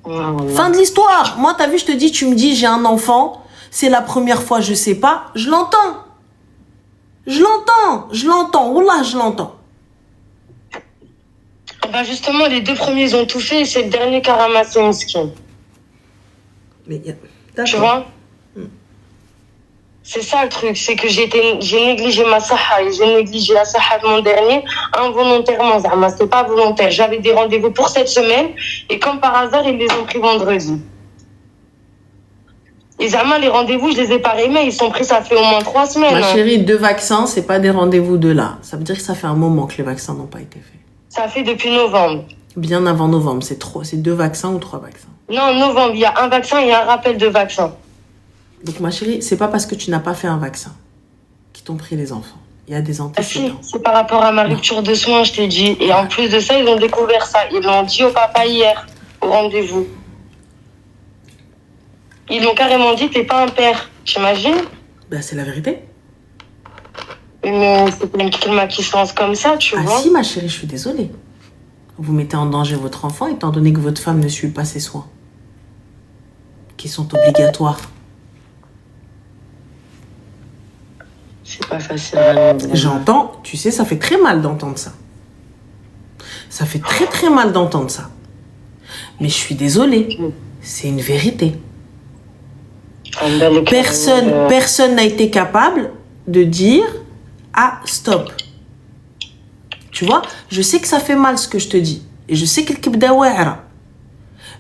Fin de l'histoire. Moi, t'as vu, je te dis, tu me dis, j'ai un enfant, c'est la première fois, je sais pas, je l'entends. Wallah, je l'entends. Bah justement, les 2 premiers, ils ont tout fait et c'est le dernier qui a ramassé une skin. Mais, tu vois? C'est ça le truc, c'est que j'ai négligé ma saha et j'ai négligé la saha de mon dernier involontairement. C'était pas volontaire. J'avais des rendez-vous pour cette semaine et comme par hasard, ils les ont pris vendredi. Et Zama, les rendez-vous, je les ai pas aimés. Ils sont pris, ça fait au moins 3 semaines. Ma chérie, 2 vaccins, c'est pas des rendez-vous de là. Ça veut dire que ça fait un moment que les vaccins n'ont pas été faits. Ça fait depuis novembre. Bien avant novembre, c'est 2 vaccins ou 3 vaccins. Non, novembre, il y a un vaccin et un rappel de vaccin. Donc ma chérie, c'est pas parce que tu n'as pas fait un vaccin qu'ils t'ont pris les enfants. Il y a des antécédents. Si, c'est par rapport à ma rupture de soins, je t'ai dit. Et en plus de ça, ils ont découvert ça. Ils l'ont dit au papa hier, au rendez-vous. Ils m'ont carrément dit, t'es pas un père. T'imagines? Ben, c'est la vérité. Mais c'est une kilma qui se lance comme ça, tu vois. Ah si, ma chérie, je suis désolée. Vous mettez en danger votre enfant étant donné que votre femme ne suit pas ses soins. Qui sont obligatoires. C'est pas facile. J'entends, tu sais, ça fait très mal d'entendre ça. Ça fait très très mal d'entendre ça. Mais je suis désolée. C'est une vérité. Personne n'a été capable de dire « Ah, stop ». Tu vois, je sais que ça fait mal ce que je te dis. Et je sais qu'il kibda wa'ara.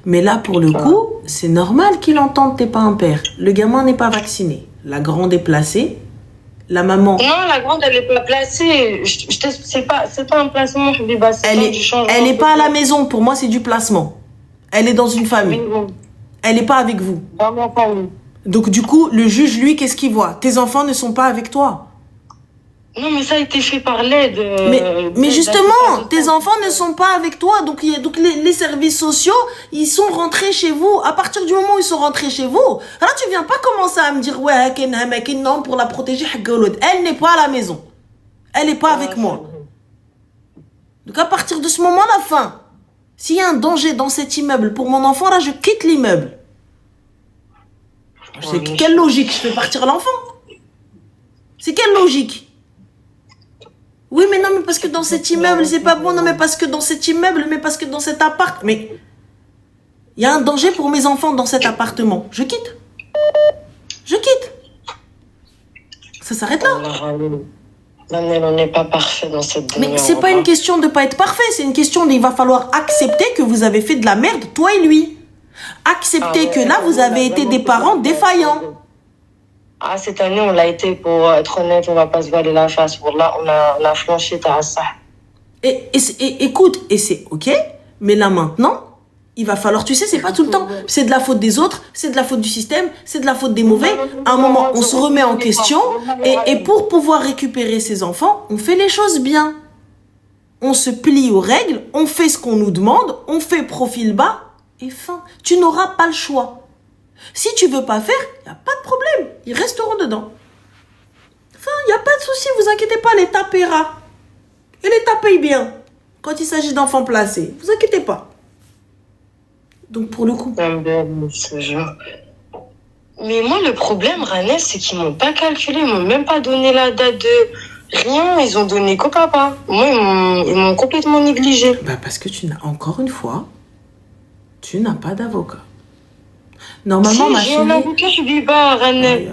Mais là, pour le coup, c'est normal qu'il entende que t'es pas un père. Le gamin n'est pas vacciné. La grande est placée. La maman... Non, la grande, elle est pas placée. C'est pas un placement. Elle est pas à la maison. Pour moi, c'est du placement. Elle est dans une famille. Elle n'est pas avec vous. Dans ma famille. Donc, du coup, le juge, lui, qu'est-ce qu'il voit? Tes enfants ne sont pas avec toi. Non, mais ça a été fait par l'aide. Mais justement, tes enfants ne sont pas avec toi. Donc les services sociaux, ils sont rentrés chez vous. À partir du moment où ils sont rentrés chez vous, là, tu viens pas commencer à me dire, ouais, non, pour la protéger. Elle n'est pas à la maison. Elle n'est pas avec moi. Donc, à partir de ce moment-là, fin. S'il y a un danger dans cet immeuble pour mon enfant, là, je quitte l'immeuble. C'est quelle logique? Je fais partir l'enfant. C'est quelle logique? Oui, mais non, mais parce que dans cet immeuble, c'est pas bon. Non, mais parce que dans cet immeuble, mais parce que dans cet appart. Mais il y a un danger pour mes enfants dans cet appartement. Je quitte. Ça s'arrête là. On n'est pas parfait dans cette Mais c'est pas une question de pas être parfait. C'est une question d'il va falloir accepter que vous avez fait de la merde, toi et lui. Accepter que là, vous avez été des parents défaillants. Ah, cette année, on l'a été, pour être honnête, on va pas se voiler la face. Pour là, on a flanché, t'as ça. Et écoute, et c'est ok, mais là maintenant, il va falloir, tu sais, c'est pas tout le temps. C'est de la faute des autres, c'est de la faute du système, c'est de la faute des mauvais. À un moment, on se remet en question, et pour pouvoir récupérer ses enfants, on fait les choses bien. On se plie aux règles, on fait ce qu'on nous demande, on fait profil bas, et fin. Tu n'auras pas le choix. Si tu veux pas faire, il n'y a pas de problème. Ils resteront dedans. Enfin, il n'y a pas de souci, vous inquiétez pas, l'État paiera. Et l'État paye bien. Quand il s'agit d'enfants placés, vous inquiétez pas. Donc pour le coup. Mais moi, le problème, Ranès, c'est qu'ils m'ont pas calculé. Ils m'ont même pas donné la date de rien. Ils ont donné qu'au papa. Moi, ils m'ont complètement négligé. Bah parce que encore une fois, tu n'as pas d'avocat. Normalement, ma chérie... j'ai un avocat, je vis pas, Ranès.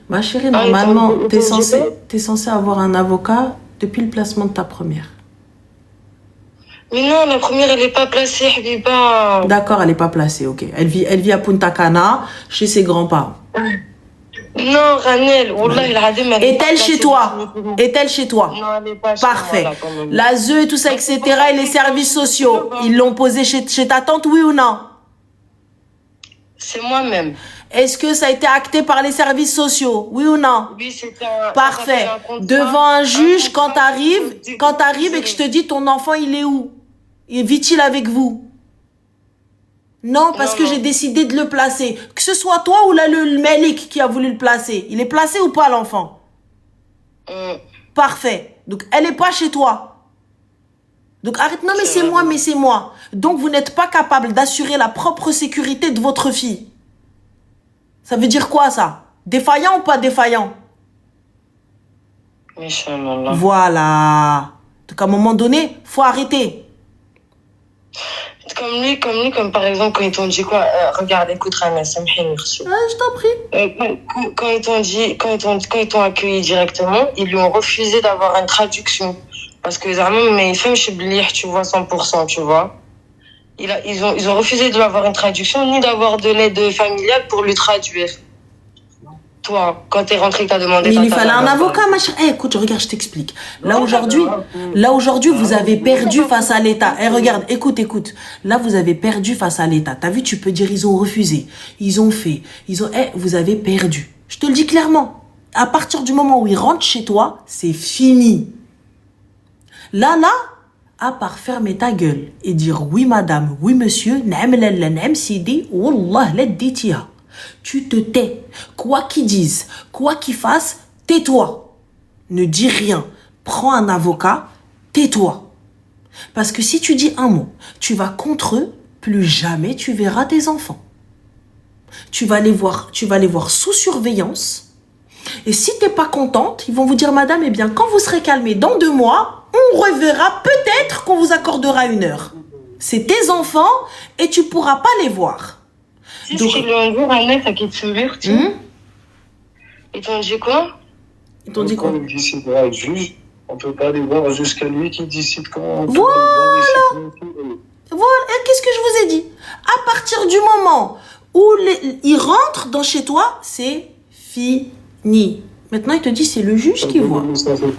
Ma chérie, normalement, t'es censé avoir un avocat depuis le placement de ta première. Mais non, la première, elle n'est pas placée, Habiba. D'accord, elle n'est pas placée, ok. Elle vit à Punta Cana, chez ses grands-parents. Non, Ranel, Wallah, il a dit, Est-elle chez toi? Est-elle chez toi? Non, elle n'est pas chez Parfait. moi, là, quand même. La ZEU, tout ça, etc. Et les services sociaux, ils l'ont posé chez ta tante, oui ou non? C'est moi-même. Est-ce que ça a été acté par les services sociaux? Oui ou non? Oui, c'était un... Parfait. Devant un juge, quand t'arrives et que je te dis ton enfant, il est où? Vit-il avec vous? Non, parce que j'ai décidé de le placer. Que ce soit toi ou là le Melik qui a voulu le placer. Il est placé ou pas, l'enfant? Parfait. Donc, elle n'est pas chez toi. Donc, arrête. Non, mais c'est moi. Donc, vous n'êtes pas capable d'assurer la propre sécurité de votre fille. Ça veut dire quoi, ça? Défaillant ou pas défaillant? Inch'Allah. Voilà. Donc, à un moment donné, faut arrêter. Comme par exemple, quand ils t'ont dit quoi, regarde, écoute, Rana, ça me fait Je t'en prie. Quand ils t'ont accueilli directement, ils lui ont refusé d'avoir une traduction. Parce que, mais tu vois, 100%, tu vois. Ils ont refusé de lui avoir une traduction, ni d'avoir de l'aide familiale pour lui traduire. Toi, quand t'es rentré, t'as demandé... Mais il lui fallait un avocat, machin. Écoute, regarde, je t'explique. Là, aujourd'hui, vous avez perdu face à l'État. Regarde, écoute. Là, vous avez perdu face à l'État. T'as vu, tu peux dire, ils ont refusé. Ils ont fait. Vous avez perdu. Je te le dis clairement. À partir du moment où ils rentrent chez toi, c'est fini. Là, à part fermer ta gueule et dire oui madame, oui monsieur, n'am sidi, wallah la ditiha. Tu te tais. Quoi qu'ils disent, quoi qu'ils fassent, tais-toi. Ne dis rien. Prends un avocat, tais-toi. Parce que si tu dis un mot, tu vas contre eux, plus jamais tu verras tes enfants. Tu vas les voir sous surveillance. Et si t'es pas contente, ils vont vous dire madame, eh bien quand vous serez calmée dans 2 mois, on reverra, peut-être qu'on vous accordera 1 heure. C'est tes enfants et tu pourras pas les voir. Donc, ils l'ont dit, Ranel, t'as quitté le mur, tu Ils t'ont dit quoi? Ils t'ont dit quoi? On décidera le juge, on peut pas les voir jusqu'à lui qui décide quand. Voilà. Et qu'est-ce que je vous ai dit? À partir du moment où ils rentrent dans chez toi, c'est fini. Maintenant, il te dit, c'est le juge qui voit.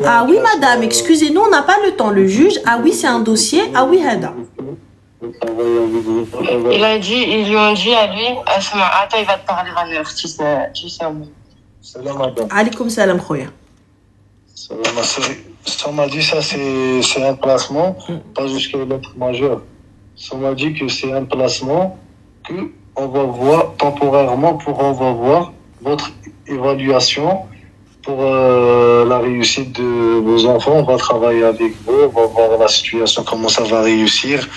Ah oui, madame, excusez-nous, on n'a pas le temps. Le juge, ah oui, c'est un dossier. Ah oui, Hada. Ils lui ont dit à lui, attends, il va te parler à l'heure, tu sais. Salam, madame. Alaykoum salam, khoya. Salam, ça m'a dit, ça, c'est un placement, pas jusqu'à l'être majeur. Ça m'a dit que c'est un placement que on va voir temporairement on va voir votre évaluation pour la réussite de vos enfants. On va travailler avec vous, on va voir la situation, comment ça va réussir,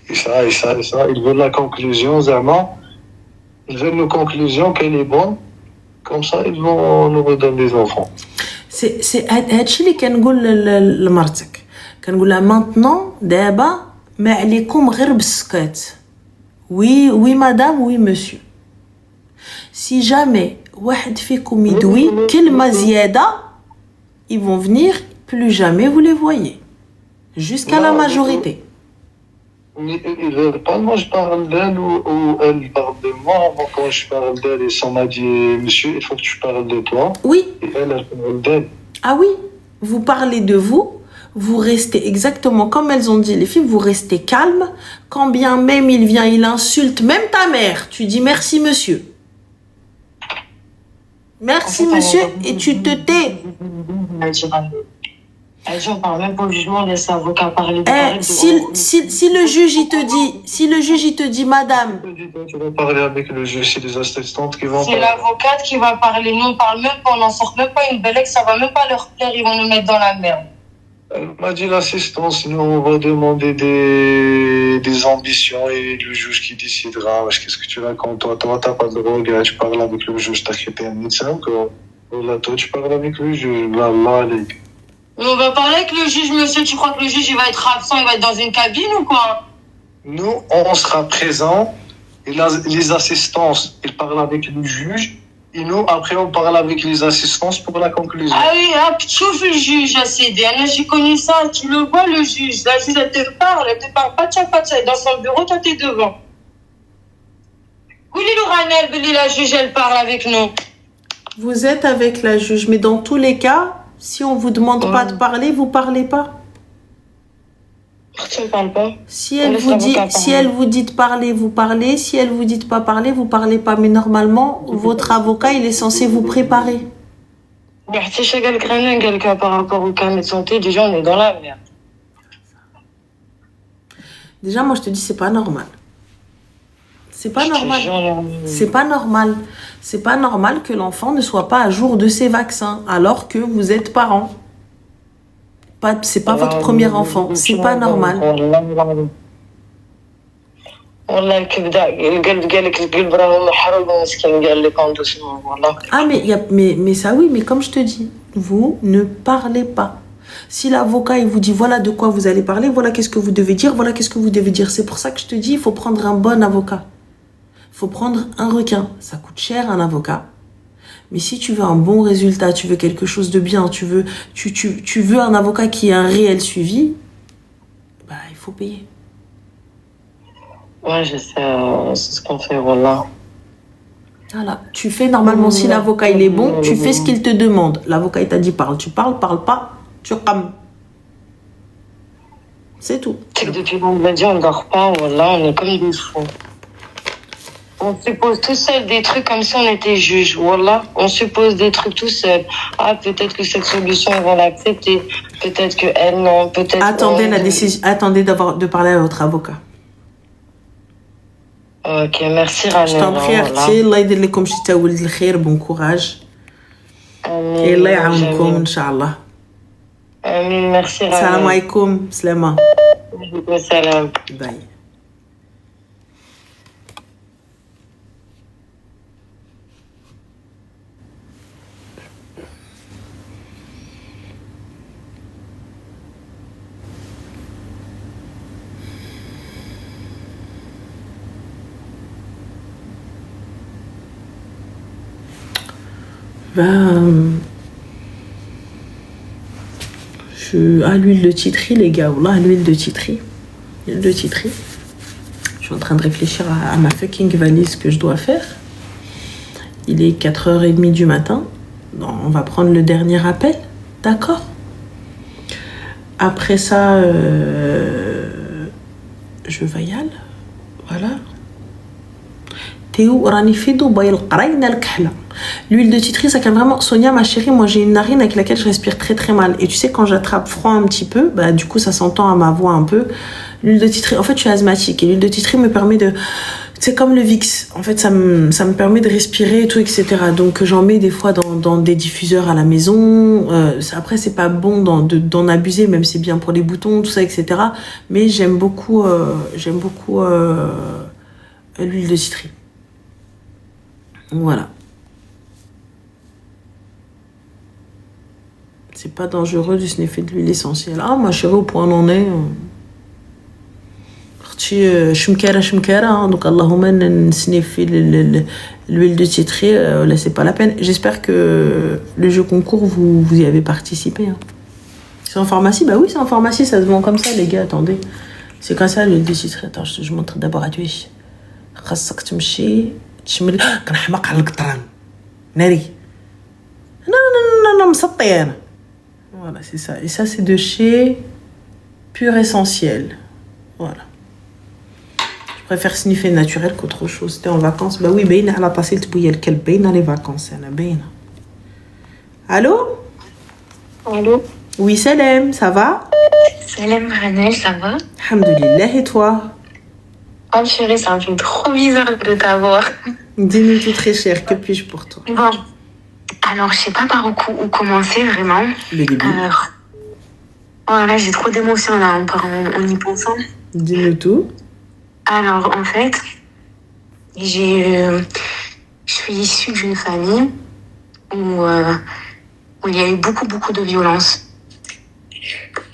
et ça. Ils veulent la conclusion, Zama. Ils veulent une conclusion qu'elle est bonne. Comme ça, ils vont nous redonner des enfants. C'est هادشي اللي كنقول لمرتك. كنقول لها maintenant دابا ما عليكم غير بالسكات. Oui madame, oui monsieur. Si jamais واحد فيكم يدوي كلمة زيادة, ils vont venir, plus jamais vous les voyez. Jusqu'à la majorité. Ils veulent pas, moi je parle d'elle ou elle parle de moi. Moi quand je parle d'elle, ils m'a dit monsieur, il faut que tu parles de toi. Oui. Et elle parle d'elle. Ah oui, vous parlez de vous, vous restez exactement comme elles ont dit les filles, vous restez calme. Quand bien même il vient, il insulte même ta mère, tu dis merci monsieur. Merci monsieur et tu te tais. On parle même pas au jugement, laisse l'avocat parler. Si le juge il te dit madame. Tu vas parler avec le juge, c'est les assistantes qui vont parler. C'est l'avocate qui va parler. Nous on parle même pas, on n'en sort même pas une belle ex, ça va même pas leur plaire, ils vont nous mettre dans la merde. Elle m'a dit l'assistance, nous on va demander des ambitions et le juge qui décidera. Qu'est-ce que tu racontes? Toi t'as pas de droit, tu parles avec le juge, t'as quitté un médecin quoi. Là toi tu parles avec le juge, là. On va parler avec le juge, monsieur. Tu crois que le juge il va être absent, il va être dans une cabine ou quoi? Nous, on sera présents. Et les assistances, ils parlent avec le juge. Et nous, après, on parle avec les assistances pour la conclusion. Ah oui, tu ouvres le juge, ACD. J'ai connu ça. Tu le vois, le juge. La juge, elle te parle pas. Tcha. Dans son bureau, toi, t'es devant. Gouli Ranel, la juge, elle parle avec nous. Vous êtes avec la juge, mais dans tous les cas, si on vous demande pas de parler, vous parlez pas. Tu ne parles pas. Si elle vous dit de parler, vous parlez. Si elle vous dit de pas parler, vous parlez pas. Mais normalement, votre avocat, il est censé vous préparer. Si je quelqu'un par rapport au carnet de santé, déjà on est dans la merde. Déjà, moi je te dis, c'est pas normal. C'est pas normal. C'est pas normal. C'est pas normal que l'enfant ne soit pas à jour de ses vaccins alors que vous êtes parent. C'est pas votre premier enfant. C'est pas normal. Ah, mais ça oui, mais comme je te dis, vous ne parlez pas. Si l'avocat il vous dit voilà de quoi vous allez parler, voilà qu'est-ce que vous devez dire, voilà qu'est-ce que vous devez dire. C'est pour ça que je te dis, il faut prendre un bon avocat. Il faut prendre un requin. Ça coûte cher un avocat. Mais si tu veux un bon résultat, tu veux quelque chose de bien, tu veux un avocat qui a un réel suivi, bah il faut payer. Ouais, je sais, c'est ce qu'on fait, voilà. Voilà, tu fais normalement, si l'avocat il est bon, tu fais ce qu'il te demande. L'avocat il t'a dit parle, tu parles pas, tu rames. C'est tout. C'est que depuis vendredi, on ne dort pas, voilà, on est comme des fous. On suppose tout seul des trucs comme si on était juge, voilà. On suppose des trucs tout seul. Ah, peut-être que cette solution, ils vont l'accepter. Peut-être que elle, non. Peut-être. Attendez la décision. Attendez de parler à votre avocat. Ok, merci Rana. Je t'en prie, Arti. Allah يدير لكم شي تاولد الخير, bon courage. Et Allah يعاونكم إن شاء الله. Amin, merci Rana. Salam alaikum, Slama. Salam. Bye. L'huile de titri, les gars, là, l'huile de titri. L'huile de titri. Je suis en train de réfléchir à ma fucking valise que je dois faire. Il est 4h30 du matin. Non, on va prendre le dernier appel, d'accord? Après ça, je vais y aller. Voilà. Théo, rani fi Dubaï, al-Qaraïna al-Kahla. L'huile de titri, ça calme vraiment. Sonia, ma chérie, moi j'ai une narine avec laquelle je respire très très mal. Et tu sais, quand j'attrape froid un petit peu, bah du coup ça s'entend à ma voix un peu. L'huile de titri, en fait je suis asthmatique. Et l'huile de titri me permet de... C'est comme le Vicks. En fait, ça me permet de respirer et tout, etc. Donc j'en mets des fois dans des diffuseurs à la maison. Après, c'est pas bon d'en abuser, même c'est bien pour les boutons, tout ça, etc. Mais j'aime beaucoup l'huile de citron. Voilà. C'est pas dangereux de sniffer de l'huile essentielle. Ah, ma chérie, au point on en est. Donc Allahumma sniffer l'huile de citron, là c'est pas la peine. J'espère que le jeu concours vous y avez participé. Hein. C'est en pharmacie? Bah oui, c'est en pharmacie, ça se vend comme ça, les gars, attendez. C'est comme ça l'huile de citron. Attends, je montre d'abord à Twitch. خاصك تمشي تشمل كنحماق على القطران ناري non مسطي انا. Voilà, c'est ça. Et ça, c'est de chez Pur Essentiel. Voilà. Je préfère sniffer naturel qu'autre chose. C'était en vacances. Bah oui, باينة على طاسيل تبويا الكلب. باينة les vacances. أنا باينة. Allô? Allô? Oui, Salem, ça va? Salam Ranel, ça va? Alhamdulillah, et toi? Oh chérie, ça me fait trop bizarre de t'avoir. Dis-nous tout très cher, que puis-je pour toi? Bon, alors je sais pas par où commencer vraiment. Le début. Voilà, j'ai trop d'émotions là en y pensant. Dis-nous tout. Alors en fait, je suis issue d'une famille où il y a eu beaucoup de violence.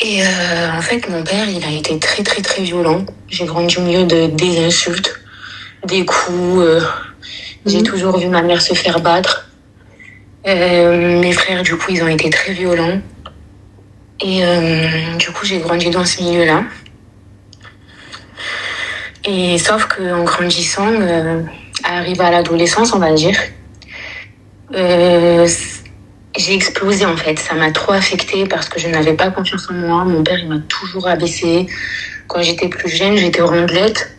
Et en fait, mon père, il a été très très très violent. J'ai grandi au milieu des insultes, des coups. J'ai toujours vu ma mère se faire battre. Mes frères, du coup, ils ont été très violents. Et du coup, j'ai grandi dans ce milieu-là. Et sauf qu'en grandissant, arrivé à l'adolescence, on va dire, j'ai explosé en fait. Ça m'a trop affectée parce que je n'avais pas confiance en moi. Mon père, il m'a toujours abaissée. Quand j'étais plus jeune, j'étais rondelette.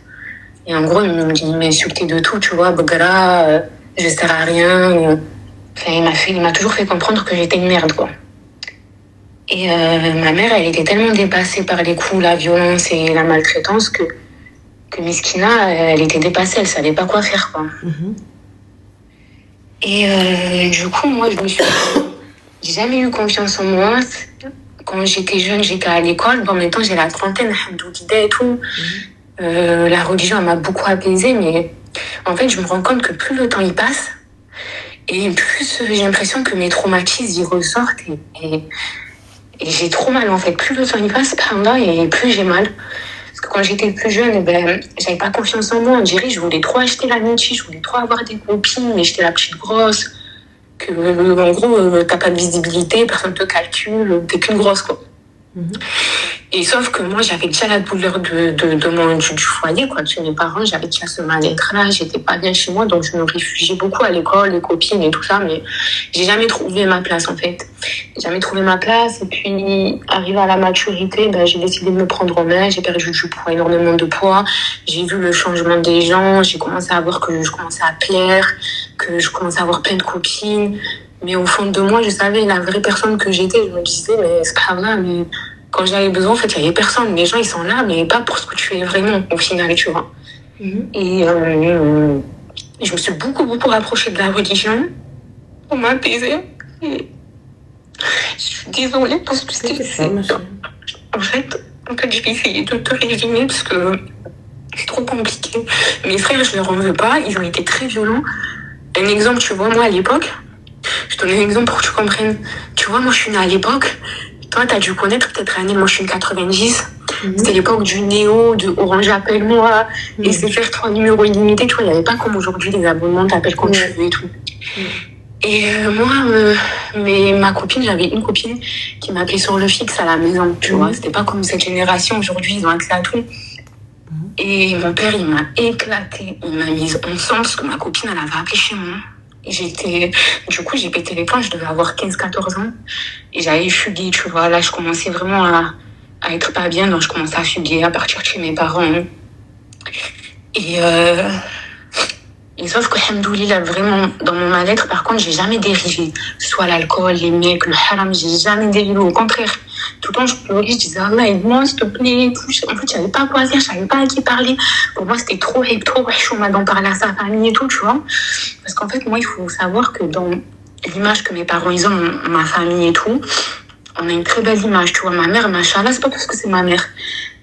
Et en gros, il m'insultait de tout, tu vois. Bagra, je sers à rien. Enfin, il m'a toujours fait comprendre que j'étais une merde, quoi. Et ma mère, elle était tellement dépassée par les coups, la violence et la maltraitance que Miskina, elle était dépassée, elle savait pas quoi faire, quoi. Et du coup, moi, j'ai jamais eu confiance en moi. Quand j'étais jeune, j'étais à l'école. Bon, maintenant, j'ai la trentaine, alhamdoulilah et tout. La religion, elle m'a beaucoup apaisée, mais en fait, je me rends compte que plus le temps y passe, et plus j'ai l'impression que mes traumatismes y ressortent, et j'ai trop mal, en fait. Plus le temps y passe, et plus j'ai mal. Parce que quand j'étais plus jeune, j'avais pas confiance en moi. On dirait, je voulais trop acheter l'amitié, je voulais trop avoir des copines, mais j'étais la petite grosse. En gros, t'as pas de visibilité, personne te calcule, t'es qu'une grosse, quoi. Et sauf que moi, j'avais déjà la douleur du foyer, quoi. Chez mes parents, j'avais déjà ce mal-être-là, j'étais pas bien chez moi, donc je me réfugiais beaucoup à l'école, les copines et tout ça, mais j'ai jamais trouvé ma place, en fait. J'ai jamais trouvé ma place, et puis, arrivé à la maturité, j'ai décidé de me prendre en main, j'ai perdu du poids, énormément de poids, j'ai vu le changement des gens, j'ai commencé à voir que je commençais à plaire, que je commençais à avoir plein de copines, mais au fond de moi, je savais la vraie personne que j'étais, je me disais, mais c'est pas vrai, mais quand j'avais besoin, en fait, il n'y avait personne. Les gens, ils sont là, mais pas pour ce que tu es vraiment, au final, tu vois. Et je me suis beaucoup, beaucoup rapprochée de la religion pour m'apaiser. Et je suis désolée parce que En fait, je vais essayer de te résumer parce que c'est trop compliqué. Mes frères, je ne leur en veux pas. Ils ont été très violents. Un exemple, tu vois, moi, à l'époque, je te donne un exemple pour que tu comprennes. Tu vois, moi, je suis née à l'époque. Toi, t'as dû connaître peut-être l'année, moi je suis une 90. C'était l'époque du Néo, de Orange Appelle-moi, et c'est faire 3 numéros illimités. Tu vois, il n'y avait pas comme aujourd'hui les abonnements, t'appelles quand tu veux et tout. Et ma copine, j'avais une copine qui m'appelait sur le fixe à la maison, tu vois. C'était pas comme cette génération aujourd'hui, ils ont accès à tout. Et mon père, il m'a éclaté, il m'a mise ensemble parce que ma copine, elle avait appelé chez moi. Du coup, j'ai pété les plombs, je devais avoir 15-14 ans. Et j'avais fugué, tu vois. Là, je commençais vraiment à être pas bien, donc je commençais à fuguer, à partir de chez mes parents. Et sauf que, alhamdoulilah, vraiment, dans mon mal-être, par contre, j'ai jamais dérivé. Soit l'alcool, les mecs, le haram, j'ai jamais dérivé. Au contraire, tout le temps, je pleurais, je disais, Allah, aide-moi, s'il te plaît. En fait, j'avais pas quoi dire, je savais pas à qui parler. Pour moi, c'était trop chaud d'en parler à sa famille et tout, tu vois. Parce qu'en fait, moi, il faut savoir que dans l'image que mes parents, ils ont, ma famille et tout, on a une très belle image, tu vois. Ma mère, machallah, c'est pas parce que c'est ma mère.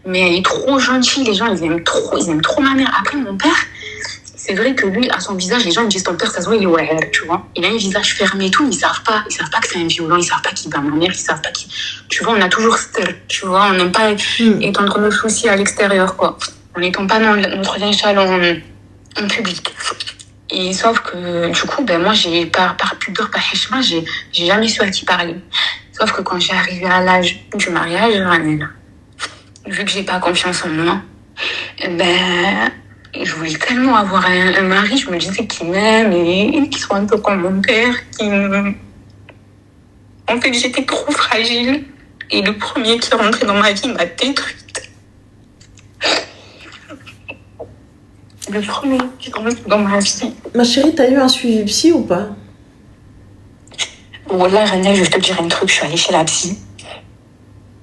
Mais elle est trop gentille, les gens, ils aiment trop ma mère. Après, mon père, c'est vrai que lui, à son visage, les gens me disent ton père, ça se voit, il est ouais, tu vois. Il a un visage fermé et tout, ils savent pas que c'est un violent, ils savent pas qu'il bat ma mère, ils savent pas qu'il. Tu vois, on a toujours tu vois, on n'aime pas étendre nos soucis à l'extérieur, quoi. On n'étend pas notre linge en public. Et sauf que, du coup, moi, par pudeur, par heshma, j'ai jamais su à qui parler. Sauf que quand j'ai arrivé à l'âge du mariage, vu que j'ai pas confiance en moi, je voulais tellement avoir un mari, je me disais qu'il m'aime et qu'il soit un peu comme mon père. En fait, j'étais trop fragile. Et le premier qui est rentré dans ma vie m'a détruite. Le premier qui est rentré dans ma vie. Ma chérie, t'as eu un suivi psy ou pas? Wallah, Rania, je vais te dire un truc. Je suis allée chez la psy.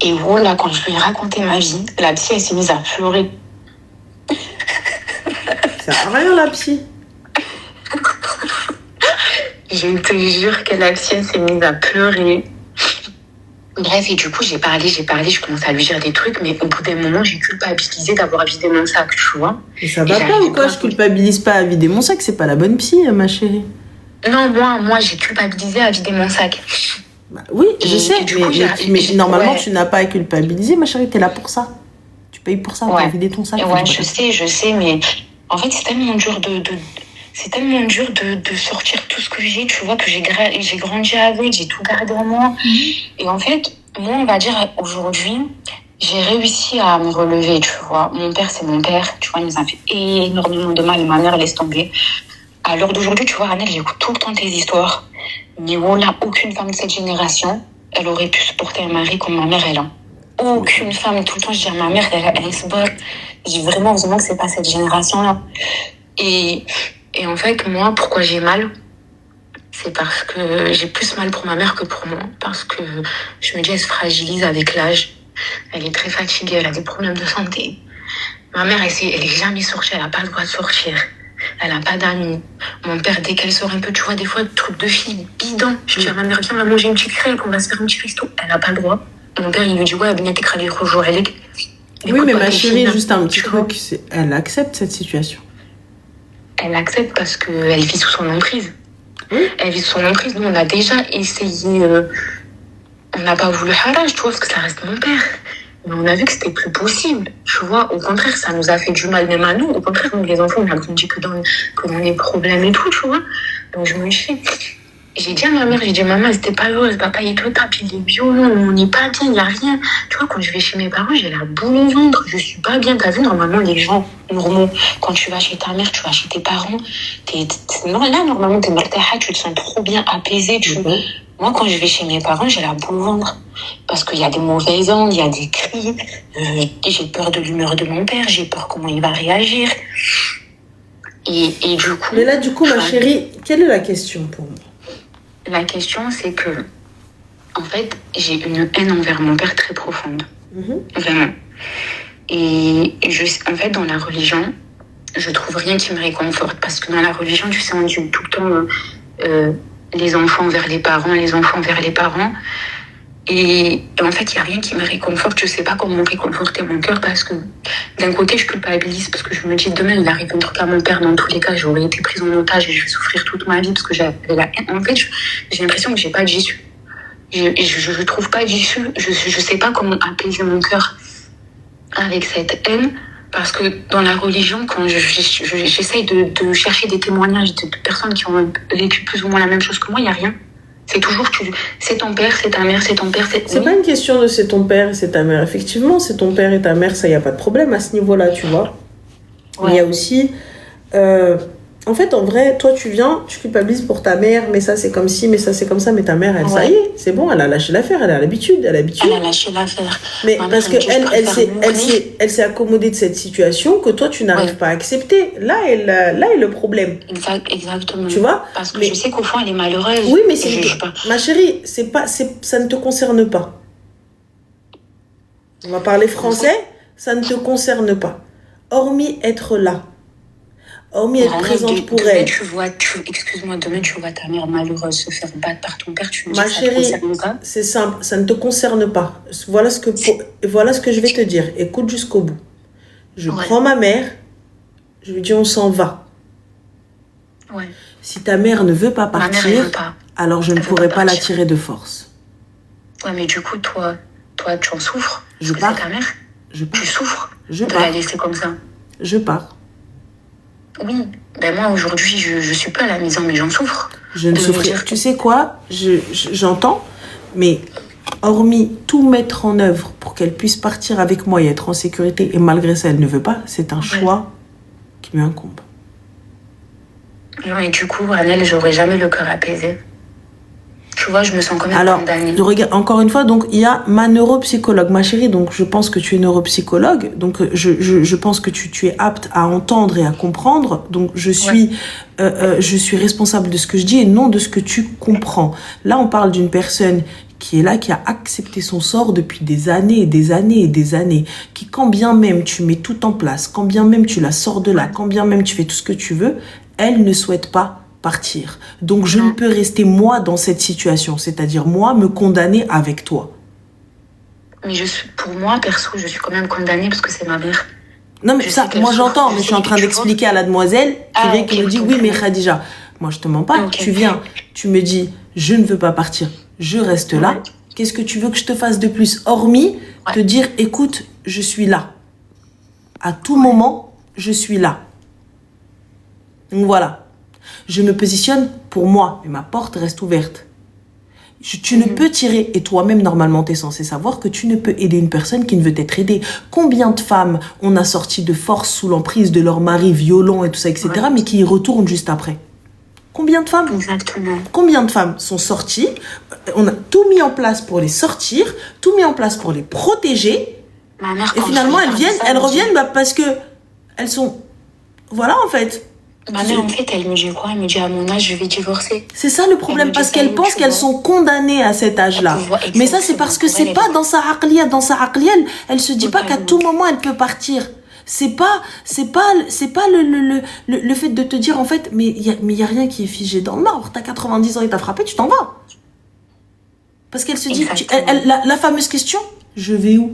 Et voilà, quand je lui ai raconté ma vie, la psy, elle s'est mise à pleurer. Ça sert à rien, la psy. Je te jure que la psy, elle s'est mise à pleurer. Bref, et du coup, j'ai parlé, je commençais à lui dire des trucs, mais au bout d'un moment, j'ai culpabilisé d'avoir vidé mon sac, tu vois. Et ça va pas ou quoi? Je culpabilise pas à vider mon sac, c'est pas la bonne psy, ma chérie. Non, moi, j'ai culpabilisé à vider mon sac. Bah, oui, je sais, mais normalement, tu n'as pas à culpabiliser, ma chérie, t'es là pour ça. Tu payes pour ça, pour vider ton sac. Ouais, je sais, mais en fait, c'est tellement dur de sortir tout ce que j'ai, tu vois, que j'ai grandi avec, j'ai tout gardé en moi. Et en fait, moi, on va dire, aujourd'hui, j'ai réussi à me relever, tu vois. Mon père, c'est mon père, tu vois, il nous a fait énormément de mal et ma mère laisse tomber. À l'heure d'aujourd'hui, tu vois, Ranel, j'écoute tout le temps tes histoires. Mais voilà, aucune femme de cette génération, elle aurait pu supporter un mari comme ma mère, elle a. Aucune femme, tout le temps, je dis à ma mère, elle se bat. Je dis vraiment que c'est pas cette génération-là. Et en fait, moi, pourquoi j'ai mal? C'est parce que j'ai plus mal pour ma mère que pour moi. Parce que je me dis, elle se fragilise avec l'âge. Elle est très fatiguée, elle a des problèmes de santé. Ma mère, elle est jamais sortie, elle n'a pas le droit de sortir. Elle n'a pas d'amis. Mon père, dès qu'elle sort un peu, tu vois, des fois, truc de fille bidon. Je dis à ma mère, viens, on va manger une petite crêpe, on va se faire un petit resto. Elle n'a pas le droit. Mon père, il lui dit, ouais, bien t'écraser le jour. Oui, mais ma chérie, juste un petit truc, elle accepte cette situation. Elle accepte parce qu'elle vit sous son emprise. Oui. Elle vit sous son emprise. Nous, on a déjà essayé. On n'a pas voulu haraj, tu vois, parce que ça reste mon père. Mais on a vu que c'était plus possible. Tu vois, au contraire, ça nous a fait du mal, même à nous. Au contraire, nous, les enfants, on a grandi que dans les problèmes et tout, tu vois. Donc, je me dis, j'ai dit à ma mère, maman, c'était pas heureuse, papa, il te tape, il est violent, on n'est pas bien, il n'y a rien. Tu vois, quand je vais chez mes parents, j'ai la boule au ventre, je suis pas bien. T'as vu, normalement, les gens normaux, quand tu vas chez ta mère, tu vas chez tes parents, là, normalement, t'es martaha, tu te sens trop bien apaisé, Moi, quand je vais chez mes parents, j'ai la boule au ventre. Parce qu'il y a des mauvaises ondes, il y a des cris. J'ai peur de l'humeur de mon père, j'ai peur comment il va réagir. Et du coup... Mais là, du coup, ma chérie, quelle est la question pour moi? La question, c'est que, en fait, j'ai une haine envers mon père très profonde. Vraiment. Et en fait, dans la religion, je trouve rien qui me réconforte. Parce que dans la religion, tu sais, on dit tout le temps... les enfants vers les parents, les enfants vers les parents. Et en fait, il n'y a rien qui me réconforte. Je ne sais pas comment réconforter mon cœur parce que d'un côté, je culpabilise parce que je me dis demain, il arrive un truc à mon père. Dans tous les cas, j'aurais été prise en otage et je vais souffrir toute ma vie parce que j'avais la haine. En fait, j'ai l'impression que je n'ai pas d'issue. Je ne trouve pas d'issue. Je ne sais pas comment apaiser mon cœur avec cette haine. Parce que dans la religion, quand j'essaye de chercher des témoignages de personnes qui ont vécu plus ou moins la même chose que moi, il n'y a rien. C'est toujours, c'est ton père, c'est ta mère, c'est ton père. C'est pas une question de c'est ton père et c'est ta mère. Effectivement, c'est ton père et ta mère, ça, il n'y a pas de problème à ce niveau-là, tu vois. Ouais. Il y a aussi... en fait, en vrai, toi, tu viens, tu culpabilises pour ta mère, mais ça, c'est comme ci, mais ça, c'est comme ça. Mais ta mère, elle, ça y est, c'est bon, elle a lâché l'affaire, elle a l'habitude. Elle a lâché l'affaire. Mais parce qu'elle s'est accommodée de cette situation que toi, tu n'arrives pas à accepter. Là est le problème. Exactement. Tu vois? Parce que je sais qu'au fond, elle est malheureuse. Oui, mais ma chérie, ça ne te concerne pas. On va parler français, ça ne te concerne pas. Hormis être là. Hormis être présente pour elle. Excuse-moi, demain tu vois ta mère malheureuse se faire battre par ton père, tu me dis ma chérie, ça te concerne pas? C'est simple, ça ne te concerne pas. Voilà ce que je vais te dire. Écoute jusqu'au bout. Je prends ma mère, je lui dis on s'en va. Ouais. Si ta mère ne veut pas partir, alors je ne pourrai pas la tirer de force. Ouais, mais du coup, toi tu en souffres. Je pars. C'est ta mère. Je pars. Tu souffres de la laisser comme ça. Je pars. Oui, ben moi aujourd'hui je suis pas à la maison mais j'en souffre. Je ne souffre. Tu sais quoi, j'entends, mais hormis tout mettre en œuvre pour qu'elle puisse partir avec moi et être en sécurité, et malgré ça elle ne veut pas, c'est un choix qui lui incombe. Non, et du coup, Ranel, j'aurais jamais le cœur apaisé. Tu vois, je me sens quand même condamnée. Regarde, encore une fois, donc il y a ma neuropsychologue, ma chérie, donc je pense que tu es neuropsychologue, donc je pense que tu es apte à entendre et à comprendre, donc je suis responsable de ce que je dis et non de ce que tu comprends. Là, on parle d'une personne qui est là, qui a accepté son sort depuis des années et des années et des années, qui quand bien même tu mets tout en place, quand bien même tu la sors de là, quand bien même tu fais tout ce que tu veux, elle ne souhaite pas partir. Donc je ne peux rester moi dans cette situation, c'est-à-dire moi me condamner avec toi. Mais pour moi perso, je suis quand même condamnée parce que c'est ma mère. Non mais ça, moi j'entends, mais je suis en train d'expliquer à la demoiselle qui me dit oui mais Khadija, moi je te mens pas, tu viens, tu me dis je ne veux pas partir, je reste là. Qu'est-ce que tu veux que je te fasse de plus hormis te dire écoute, je suis là. À tout moment, je suis là. Donc voilà. Je me positionne pour moi, mais ma porte reste ouverte. Tu ne peux tirer, et toi-même, normalement, tu es censé savoir que tu ne peux aider une personne qui ne veut être aidée. Combien de femmes on a sorti de force sous l'emprise de leur mari violent et tout ça, etc., mais qui y retournent juste après? Combien de femmes? Exactement. Combien de femmes sont sorties? On a tout mis en place pour les sortir, tout mis en place pour les protéger. Ma mère, Et quand finalement, je lui parle de ça, elles elle me dit- reviennent parce que elles sont... Voilà, en fait. Ma mère, en fait, elle me dit quoi? Elle me dit, à mon âge, je vais divorcer. C'est ça le problème, Elle me dit parce ça, qu'elles tu pensent vois. qu'elles sont condamnées à cet âge-là. Elle peut voir Mais ça, c'est parce que exactement. c'est pas dans sa aqliya. Dans sa aqliya, elle se dit pas qu'à Totalement. tout moment, elle peut partir. C'est pas le fait de te dire, en fait, mais il y a rien qui est figé dans le marbre. T'as 90 ans et t'as frappé, tu t'en vas. Parce qu'elle se dit, Exactement. la fameuse question, je vais où?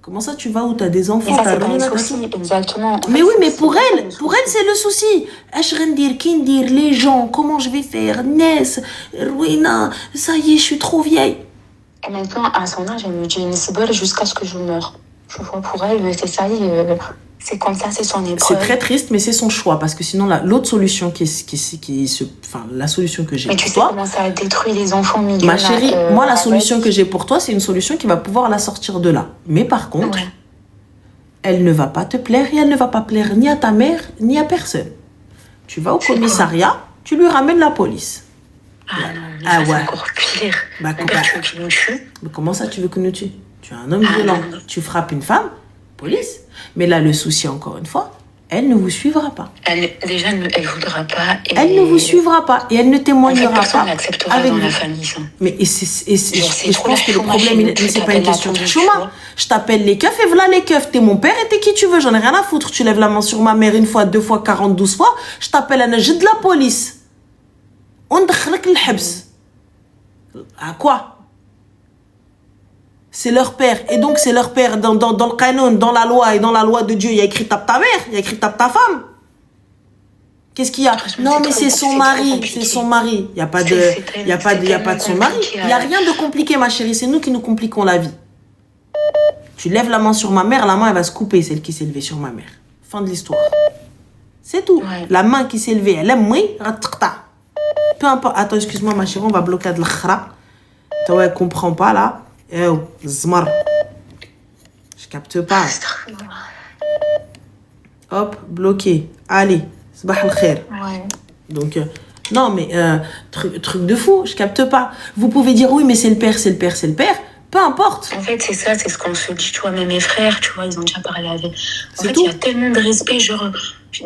Comment ça, tu vas où? T'as des Et enfants, ça, t'as c'est pas rien un à souci. Exactement. En Mais fait, oui, mais c'est pour ça, elle, le souci. c'est le souci. Esh rendir, kindir, les gens, comment je vais faire? Ness, Ruina, ça y est, je suis trop vieille. Et maintenant, à son âge, elle me dit, Nisibel, jusqu'à ce que je meure. Je vois, pour elle, c'est ça, c'est comme ça, c'est son épreuve. C'est très triste, mais c'est son choix, parce que sinon, l'autre solution la solution que j'ai Mais pour tu sais toi, comment ça a détruit les enfants millionnaires. ma chérie, moi, la avec- solution que j'ai pour toi, c'est une solution qui va pouvoir la sortir de là. Mais par contre, Ouais. elle ne va pas te plaire et elle ne va pas plaire ni à ta mère, ni à personne. Tu vas au C'est commissariat, tu lui ramènes la police. Ah non, mais Ah ça, c'est ouais. encore pire. Bah, Mon père, tu veux qu'il nous tue? Mais comment ça, tu veux que nous tue? Tu es un homme Ah, violent. non. Tu frappes une femme, police. Mais là, le souci, encore une fois, elle ne vous suivra pas. Déjà, elle voudra pas. Et Elle ne vous suivra pas et elle ne En fait, témoignera personne pas n'acceptera avec dans vous. la famille, ça. Mais c'est Genre, c'est et je trop pense la que le chouma problème, chez nous. mais Tu c'est pas t'appelles une la question de police, chouma. tu vois. Je t'appelle les keufs et voilà les keufs. T'es mon père et t'es qui tu veux. J'en ai rien à foutre. Tu lèves la main sur ma mère une fois, 2 fois, 40, 12 fois. Je t'appelle un agent de la police. On دخلك الحبس. À quoi? C'est leur père. Et donc, c'est leur père dans le canon, dans la loi et dans la loi de Dieu. Il y a écrit tape ta mère, il y a écrit tape ta femme. Qu'est-ce qu'il y a? Franchement, Non, c'est mais trop- c'est c'est son trop mari. compliqué. C'est son mari. Il n'y a pas de, C'est il y a pas de, il y a pas de son tellement mari. compliqué, Il n'y a rien de compliqué, ma chérie. C'est nous qui nous compliquons la vie. Tu lèves la main sur ma mère, la main, elle va se couper, celle qui s'est levée sur ma mère. Fin de l'histoire. C'est tout. Ouais. La main qui s'est levée, elle aime, oui, rataqta. Peu importe. Attends, excuse-moi, ma chérie, on va bloquer de l'khra. Toi, elle comprend pas, là. Eh, oh, zmar. Je capte pas. Hop, bloqué. Allez, sabah al-khair. Ouais. Donc, non, mais truc de fou, je capte pas. Vous pouvez dire, oui, mais c'est le père, c'est le père, c'est le père. Peu importe. En fait, c'est ça, c'est ce qu'on se dit, tu vois, même mes frères, tu vois, ils ont déjà parlé avec. En C'est fait, tout. il y a tellement de respect, genre,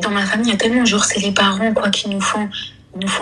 dans ma famille, il y a tellement, genre, c'est les parents, quoi, qui nous font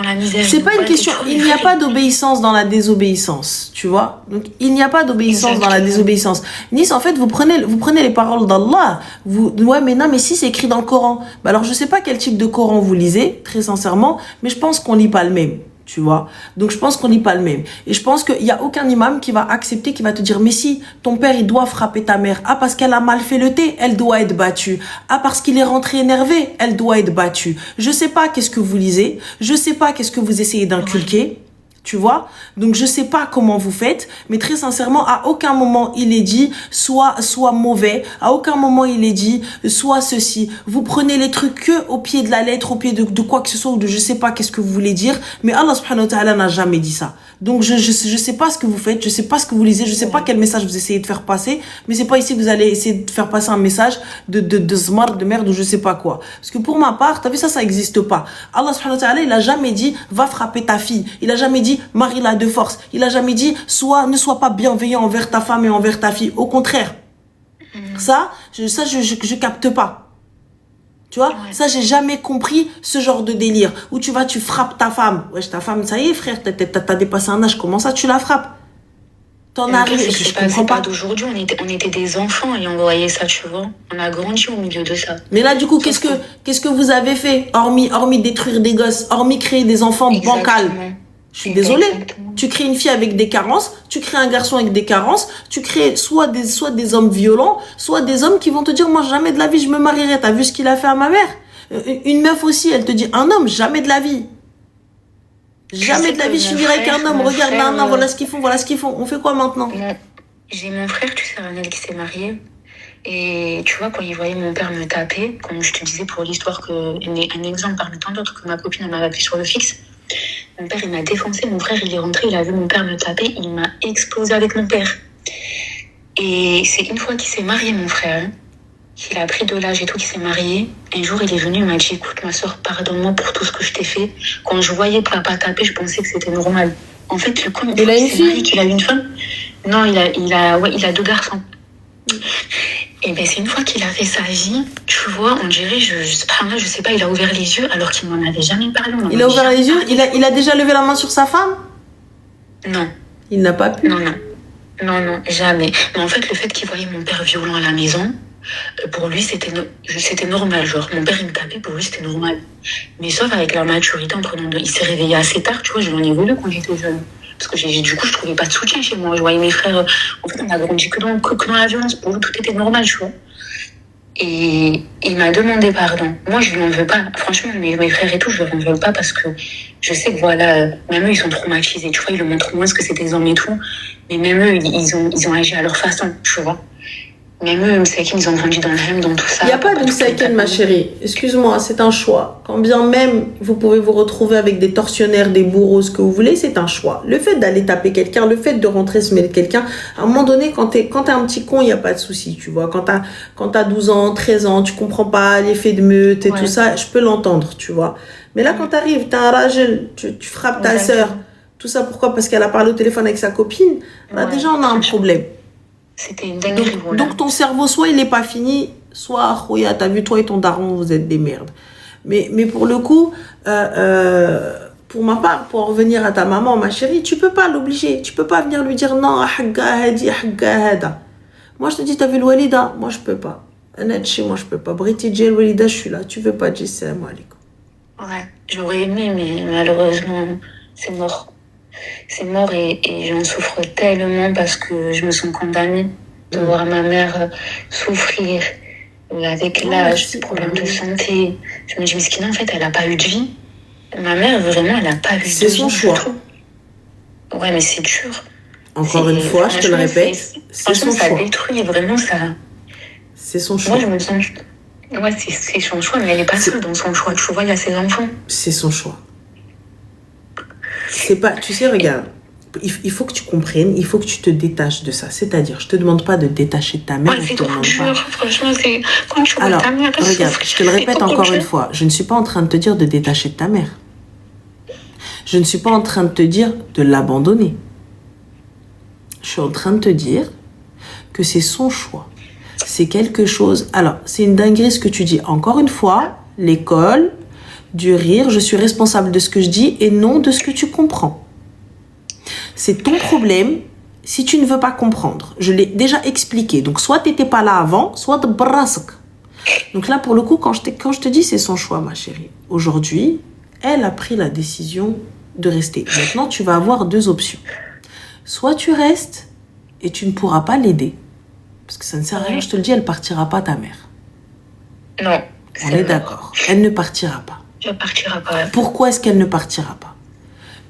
la misère. C'est ils pas nous une battent et question, tout, il les n'y a frères, pas d'obéissance dans la désobéissance, tu vois. Donc, il n'y a pas d'obéissance dans la Exactement. désobéissance. Nice, en fait, vous prenez les paroles d'Allah. Ouais, mais non, mais si c'est écrit dans le Coran. Bah alors, je sais pas quel type de Coran vous lisez, très sincèrement, mais je pense qu'on lit pas le même. Tu vois. Donc, je pense qu'on lit pas le même. Et je pense qu'il y a aucun imam qui va accepter, qui va te dire, mais si, ton père, il doit frapper ta mère. Ah, parce qu'elle a mal fait le thé, elle doit être battue. Ah, parce qu'il est rentré énervé, elle doit être battue. Je sais pas qu'est-ce que vous lisez. Je sais pas qu'est-ce que vous essayez d'inculquer. Tu vois? Donc, je sais pas comment vous faites, mais très sincèrement, à aucun moment il est dit soit mauvais, à aucun moment il est dit soit ceci. Vous prenez les trucs que au pied de la lettre, au pied de quoi que ce soit, ou de je sais pas qu'est-ce que vous voulez dire, mais Allah subhanahu wa ta'ala n'a jamais dit ça. Donc, je sais pas ce que vous faites, je sais pas ce que vous lisez, je sais pas quel message vous essayez de faire passer, mais c'est pas ici que vous allez essayer de faire passer un message de smart, de merde, ou je sais pas quoi. Parce que pour ma part, t'as vu ça existe pas. Allah subhanahu wa ta'ala, il a jamais dit, va frapper ta fille. Il a jamais dit, marie-la de force. Il a jamais dit, ne sois pas bienveillant envers ta femme et envers ta fille. Au contraire. Ça, je capte pas. Tu vois, ça, j'ai jamais compris ce genre de délire. Où tu frappes ta femme. Wesh, ta femme, ça y est, frère, t'as dépassé un âge, comment ça, tu la frappes? T'en Mais en fait, arrives, je comprends pas pas. d'aujourd'hui, on était des enfants et on voyait ça, tu vois. On a grandi au milieu de ça. Mais là, du coup, qu'est-ce que vous avez fait, hormis détruire des gosses, hormis créer des enfants bancals? Exactement. Je suis désolée. Exactement. Tu crées une fille avec des carences, tu crées un garçon avec des carences, tu crées soit des hommes violents, soit des hommes qui vont te dire, moi, jamais de la vie, je me marierai. T'as vu ce qu'il a fait à ma mère? Une meuf aussi, elle te dit, un homme, jamais de la vie. Jamais de la vie, je suis avec un homme. Regarde, là, voilà ce qu'ils font, voilà ce qu'ils font. On fait quoi maintenant? J'ai mon frère, tu sais, Ranel, qui s'est marié. Et tu vois, quand il voyait mon père me taper, comme je te disais pour l'histoire, un exemple parmi tant d'autres que ma copine m'a appuyé sur le fixe, mon père, il m'a défoncé. Mon frère, il est rentré, il a vu mon père me taper, il m'a explosé avec mon père. Et c'est une fois qu'il s'est marié, mon frère, qu'il a pris de l'âge et tout, qu'il s'est marié. Un jour, il est venu, il m'a dit, écoute, ma soeur, pardonne-moi pour tout ce que je t'ai fait. Quand je voyais papa taper, je pensais que c'était normal. En fait, le con, Il a une fille? Il a une femme. Non, il a 2 garçons. Et ben c'est une fois qu'il a fait sa vie, tu vois, on dirait, je sais pas, il a ouvert les yeux alors qu'il m'en avait jamais parlé. Il a ouvert les yeux? Il a déjà levé la main sur sa femme? Non. Il n'a pas pu? Non, jamais. Mais en fait, le fait qu'il voyait mon père violent à la maison, pour lui, c'était normal. Genre, mon père, il me tapait, pour lui, c'était normal. Mais sauf avec la maturité, il s'est réveillé assez tard, tu vois, je l'en ai voulu quand j'étais jeune. Parce que du coup, je trouvais pas de soutien chez moi. Je voyais mes frères, en fait, on a grandi que dans la violence. Pour lui, tout était normal, tu vois. Et il m'a demandé pardon. Moi, je lui en veux pas. Franchement, mes frères et tout, je leur en veux pas parce que je sais que voilà, même eux, ils sont traumatisés. Tu vois, ils le montrent moins ce que c'est des hommes et tout. Mais même eux, ils ont agi à leur façon, tu vois. Même eux, ils ont grandi dans le rêve, dans tout ça. Il n'y a pas de Msaken, ma chérie. Excuse-moi, c'est un choix. Quand bien même vous pouvez vous retrouver avec des tortionnaires, des bourreaux, ce que vous voulez, c'est un choix. Le fait d'aller taper quelqu'un, le fait de rentrer se mêler quelqu'un, à un moment donné, quand t'es un petit con, il n'y a pas de souci, tu vois. Quand t'as 12 ans, 13 ans, tu comprends pas l'effet de meute et tout ça, je peux l'entendre, tu vois. Mais là, quand t'arrives, t'as un ragel, tu frappes ta sœur, tout ça, pourquoi? Parce qu'elle a parlé au téléphone avec sa copine. Là, déjà, on a un problème. C'était une dinguerie. Donc ton cerveau, soit il n'est pas fini, soit, Khoya, t'as vu, toi et ton daron, vous êtes des merdes. Mais pour le coup, pour ma part, pour en revenir à ta maman, ma chérie, tu peux pas l'obliger. Tu peux pas venir lui dire non, moi je te dis, t'as vu le Walida? Moi je peux pas. Anatchi, moi je peux pas. Briti Djel Walida, je suis là. Tu veux pas, dis salam alaikum. Ouais, j'aurais aimé, mais malheureusement, c'est mort. C'est mort et j'en souffre tellement parce que je me sens condamnée de voir ma mère souffrir avec l'âge, des problèmes de santé. Je me dis, Miskina, en fait, elle n'a pas eu de vie. Ma mère, vraiment, elle n'a pas eu de vie. C'est son choix. Ouais, mais c'est dur. Encore une fois, je te le répète, c'est son choix. Ça détruit vraiment ça. C'est son choix. Moi, je me sens... Ouais, c'est son choix, mais elle n'est pas seule dans son choix. Tu vois, il y a ses enfants. C'est son choix. C'est pas, tu sais, regarde, il faut que tu comprennes, il faut que tu te détaches de ça. C'est-à-dire, je te demande pas de détacher de ta mère. Ouais, c'est trop dur, franchement, c'est quand tu vois ta mère. Regarde, je te le répète encore une fois, je ne suis pas en train de te dire de détacher de ta mère. Je ne suis pas en train de te dire de l'abandonner. Je suis en train de te dire que c'est son choix. C'est quelque chose. Alors, c'est une dinguerie ce que tu dis. Encore une fois, l'école, du rire, je suis responsable de ce que je dis et non de ce que tu comprends. C'est ton problème si tu ne veux pas comprendre. Je l'ai déjà expliqué. Donc, soit tu n'étais pas là avant, soit tu brasques. Donc là, pour le coup, quand je te dis, c'est son choix, ma chérie. Aujourd'hui, elle a pris la décision de rester. Maintenant, tu vas avoir 2 options. Soit tu restes et tu ne pourras pas l'aider. Parce que ça ne sert à rien, je te le dis, elle ne partira pas, ta mère. Non. On est d'accord. Elle ne partira pas. Elle ne partira pas. Pourquoi est-ce qu'elle ne partira pas?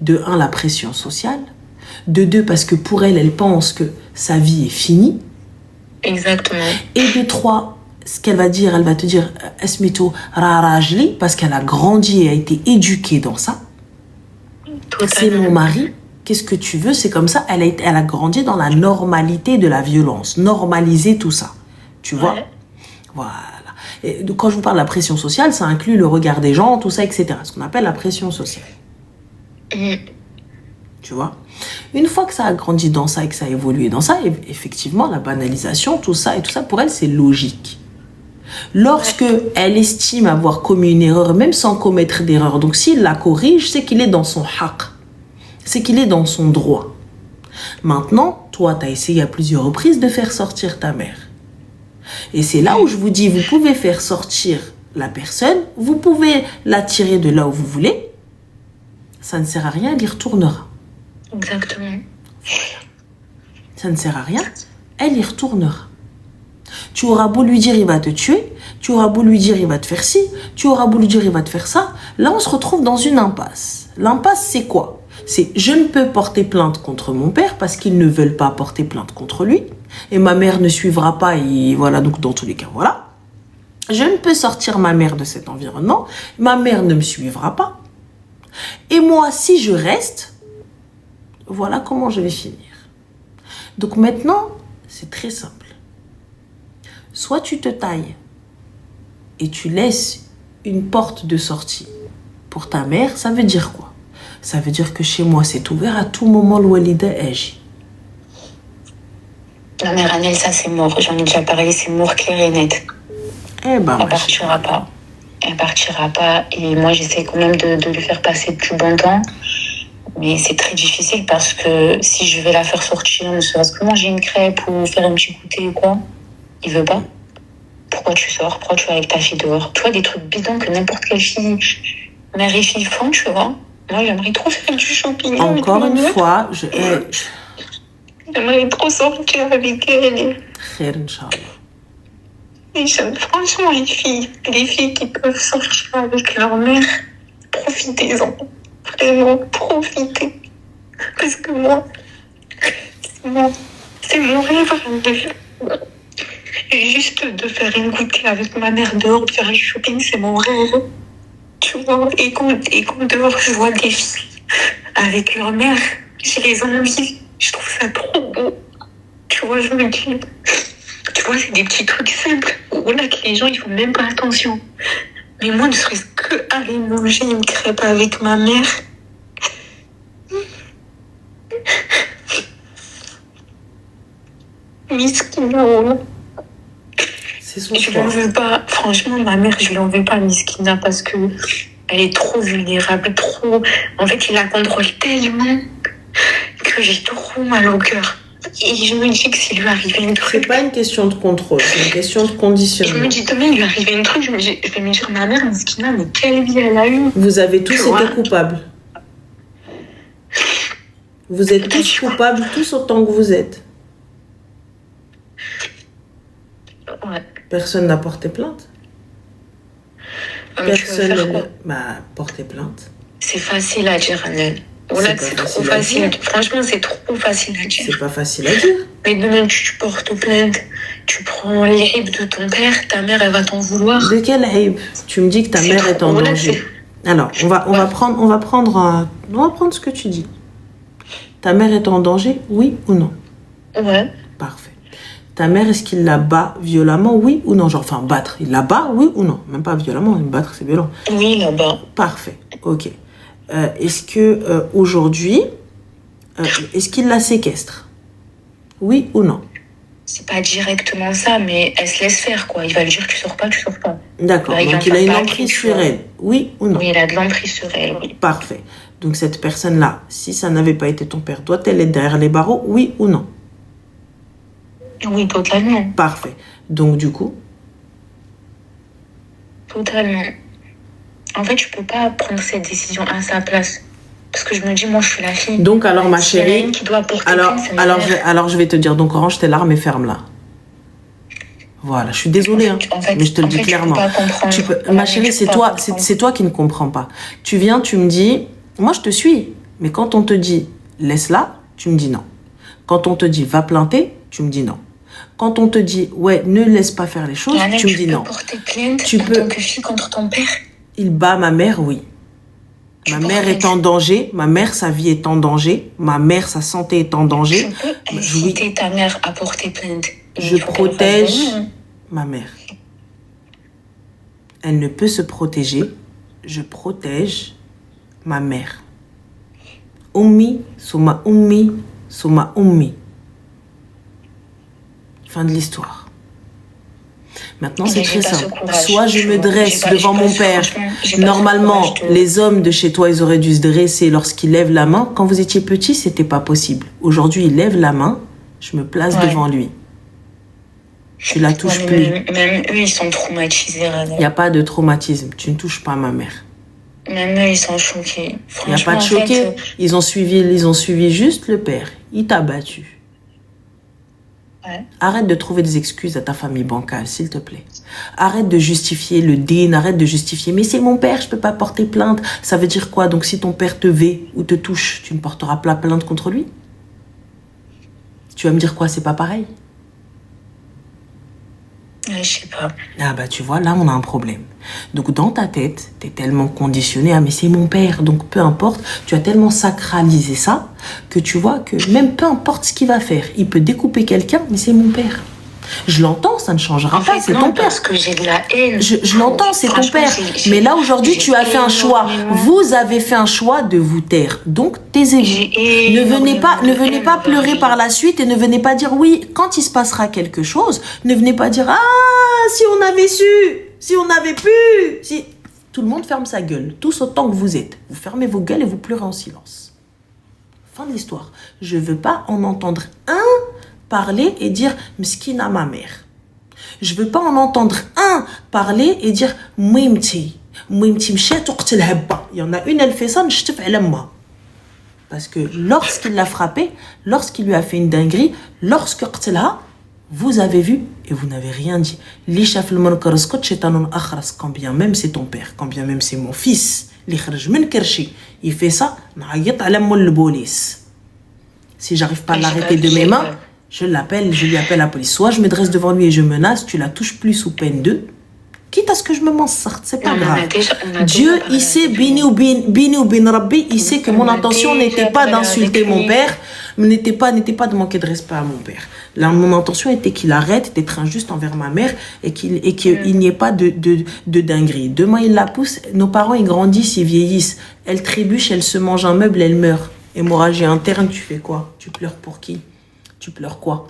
De 1, la pression sociale. De 2, parce que pour elle, elle pense que sa vie est finie. Exactement. Et de 3, ce qu'elle va dire, elle va te dire Esmito rarajli, parce qu'elle a grandi et a été éduquée dans ça. C'est mon mari. Qu'est-ce que tu veux? C'est comme ça. Elle a grandi dans la normalité de la violence. Normaliser tout ça. Tu vois? Voilà. Et quand je vous parle de la pression sociale, ça inclut le regard des gens, tout ça, etc. Ce qu'on appelle la pression sociale. Tu vois? Une fois que ça a grandi dans ça et que ça a évolué dans ça, effectivement, la banalisation, tout ça et tout ça, pour elle, c'est logique. Lorsque elle estime avoir commis une erreur, même sans commettre d'erreur, donc s'il la corrige, c'est qu'il est dans son haq. C'est qu'il est dans son droit. Maintenant, toi, tu as essayé à plusieurs reprises de faire sortir ta mère. Et c'est là où je vous dis, vous pouvez faire sortir la personne, vous pouvez la tirer de là où vous voulez, ça ne sert à rien, elle y retournera. Exactement. Ça ne sert à rien, elle y retournera. Tu auras beau lui dire il va te tuer, tu auras beau lui dire il va te faire ci, tu auras beau lui dire il va te faire ça, là on se retrouve dans une impasse. L'impasse c'est quoi? C'est je ne peux porter plainte contre mon père parce qu'ils ne veulent pas porter plainte contre lui. Et ma mère ne suivra pas et voilà, donc dans tous les cas, voilà. Je ne peux sortir ma mère de cet environnement. Ma mère ne me suivra pas. Et moi, si je reste, voilà comment je vais finir. Donc maintenant, c'est très simple. Soit tu te tailles et tu laisses une porte de sortie pour ta mère, ça veut dire quoi? Ça veut dire que chez moi, c'est ouvert à tout moment, le walida agit. La mère Annelle, ça c'est mort. J'en ai déjà parlé, c'est mort clair et net. Eh ben, Elle partira pas. Elle partira pas. Et moi, j'essaie quand même de lui faire passer du bon temps. Mais c'est très difficile parce que si je vais la faire sortir, ne serait-ce que manger une crêpe ou faire un petit goûter ou quoi, il veut pas. Pourquoi tu sors? Pourquoi tu vas avec ta fille dehors? Tu vois, des trucs bidons que n'importe quelle fille, mère et fille font, tu vois. Moi, j'aimerais trop faire du champignon. Encore une fois, j'aimerais trop sortir avec elle. Khair, Inch'Allah. Et franchement, les filles qui peuvent sortir avec leur mère, profitez-en. Vraiment, profitez. Parce que moi, c'est mon rêve juste de faire une goûter avec ma mère dehors, de faire du shopping, c'est mon rêve. Tu vois, et quand dehors, je vois des filles avec leur mère, j'ai les envies. Je trouve ça trop beau. Tu vois, je me dis, tu vois, c'est des petits trucs simples où là, que les gens, ils font même pas attention. Mais moi, ne serait-ce que aller manger une crêpe avec ma mère. Miskina, c'est son je choix. l'en veux pas. Franchement, ma mère, je l'en veux pas, Miskina, parce que elle est trop vulnérable, trop. En fait, il la contrôle tellement que j'ai trop mal au cœur. Et je me dis que s'il lui arrivait un truc. C'est pas une question de contrôle, c'est une question de conditionnement. Je me dis, demain, il lui arrivait un truc, je vais me dire, ma mère, Miskina, mais quelle vie elle a eue. Vous avez tous été coupables. Vous êtes tous coupables, tous autant que vous êtes. Ouais. Personne n'a porté plainte. Personne n'a porté plainte. C'est facile à dire, Annelle. Voilà, c'est trop facile. Franchement, c'est trop facile à dire. C'est pas facile à dire. Mais demain, tu portes plainte, tu prends les ribes de ton père, ta mère, elle va t'en vouloir. De quelle rib? Tu me dis que ta mère est en danger. Alors, on va prendre ce que tu dis. Ta mère est en danger, oui ou non? Ouais. Parfait. Ta mère, est-ce qu'il la bat violemment, oui ou non? Genre, enfin, battre, il la bat, oui ou non? Même pas violemment, battre, c'est violent. Oui, là-bas. Parfait, ok. Est-ce que aujourd'hui, est-ce qu'il la séquestre? Oui ou non? C'est pas directement ça, mais elle se laisse faire, quoi. Il va lui dire, tu sors pas. D'accord, Là, donc il a une emprise sur elle, oui ou non? Oui, il a de l'emprise sur elle, oui. Parfait. Donc cette personne-là, si ça n'avait pas été ton père, doit-elle être derrière les barreaux, oui ou non? Oui, totalement. Parfait. Donc du coup? Totalement. En fait, je peux pas prendre cette décision à sa place. Parce que je me dis, moi, je suis la fille. Donc alors, ma chérie, qui doit porter alors je vais te dire, donc range tes larmes et ferme-la. Voilà, je suis désolée, mais je te le dis clairement. Ma chérie, c'est toi qui ne comprends pas. Tu viens, tu me dis, moi je te suis, mais quand on te dit laisse-la, tu me dis non. Quand on te dit va planter, tu me dis non. Quand on te dit ouais, ne laisse pas faire les choses, tu me dis non. Tu peux porter plainte en tant que fille contre ton père? Il bat ma mère, oui. Ma mère est en danger, ma mère, sa vie est en danger, ma mère, sa santé est en danger. Tu peux inciter ta mère à porter plainte. Je protège ma mère. Elle ne peut se protéger. Je protège ma mère. Ummi, suma ummi, suma ummi. Fin de l'histoire. Maintenant, c'est très simple. Soit je me dresse devant mon père. Normalement, les hommes de chez toi, ils auraient dû se dresser lorsqu'ils lèvent la main. Quand vous étiez petit, c'était pas possible. Aujourd'hui, il lève la main, je me place devant lui. Tu la touches plus. Même eux, ils sont traumatisés. Il n'y a pas de traumatisme. Tu ne touches pas ma mère. Même eux, ils sont choqués. Il n'y a pas de choqué. Ils ont suivi juste le père. Il t'a battu. Ouais. Arrête de trouver des excuses à ta famille bancale, s'il te plaît. Arrête de justifier le din, arrête de justifier. Mais c'est mon père, je peux pas porter plainte. Ça veut dire quoi? Donc si ton père te vait ou te touche, tu ne porteras pas plainte contre lui? Tu vas me dire quoi? C'est pas pareil? Je sais pas. Ah bah tu vois, là on a un problème. Donc dans ta tête, t'es tellement conditionné, ah mais c'est mon père, donc peu importe, tu as tellement sacralisé ça, que tu vois que même peu importe ce qu'il va faire, il peut découper quelqu'un, mais c'est mon père. Je l'entends, ça ne changera En pas, fait, c'est non, ton père. parce que j'ai de la haine. Je l'entends, c'est ton Franchement, père. Mais là, aujourd'hui, tu as fait un choix. énormément- Vous avez fait un choix de vous taire. Donc, taisez-vous. J'ai Ne venez pas énormément de pleurer haine par la suite et ne venez pas dire oui, quand il se passera quelque chose, ne venez pas dire ah, si on avait su, si on avait pu, si... Tout le monde ferme sa gueule, tous autant que vous êtes. Vous fermez vos gueules et vous pleurez en silence. Fin de l'histoire. Je veux pas en entendre un parler et dire mskina ma mère. Je veux pas en entendre un parler et dire mouimti mchet uqtelha ba. Il y en a une, elle fait ça, n'chtef ala moi. Parce que lorsqu'il l'a frappé, lorsqu'il lui a fait une dinguerie, lorsque qtelha, vous avez vu et vous n'avez rien dit. Li shaf al-munkar skut shaytanun akhras, quand bien même c'est ton père, quand bien même c'est mon fils, li kharaj min kershi, il fait ça, na'ayit ala moul le police. Si j'arrive pas à l'arrêter de mes mains, je l'appelle, je lui appelle la police. Soit je me dresse devant lui et je menace, tu la touches plus sous peine de, quitte à ce que je me m'en sorte, c'est pas grave. Dieu, il sait, bini ou bin rabbi, il sait que mon intention n'était pas d'insulter mon père, n'était pas de manquer de respect à mon père. Là, mon intention était qu'il arrête d'être injuste envers ma mère et qu'il n'y ait pas de dinguerie. Demain, il la pousse, nos parents, ils grandissent, ils vieillissent. Elle trébuche, elle se mange un meuble, elle meurt. Hémorragie interne, tu fais quoi? Tu pleures pour qui? Tu pleures quoi?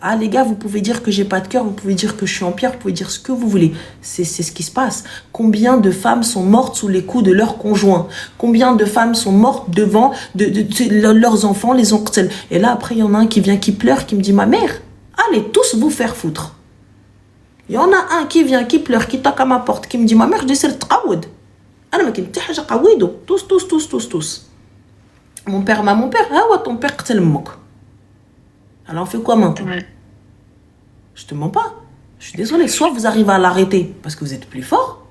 Ah les gars, vous pouvez dire que j'ai pas de cœur, vous pouvez dire que je suis en pierre, vous pouvez dire ce que vous voulez. C'est ce qui se passe. Combien de femmes sont mortes sous les coups de leurs conjoints? Combien de femmes sont mortes devant leurs enfants, les ont qtel. Et là après il y en a un qui vient, qui pleure, qui me dit ma mère, allez tous vous faire foutre. Il y en a un qui vient, qui pleure, qui toque à ma porte, qui me dit ma mère je décide tqaoud. Ana ma كنت حاجه قويدو tous. Mon père, ah ouais ton père qtel mok. Alors on fait quoi maintenant? Ouais. Je te mens pas. Je suis désolée. Soit vous arrivez à l'arrêter parce que vous êtes plus fort,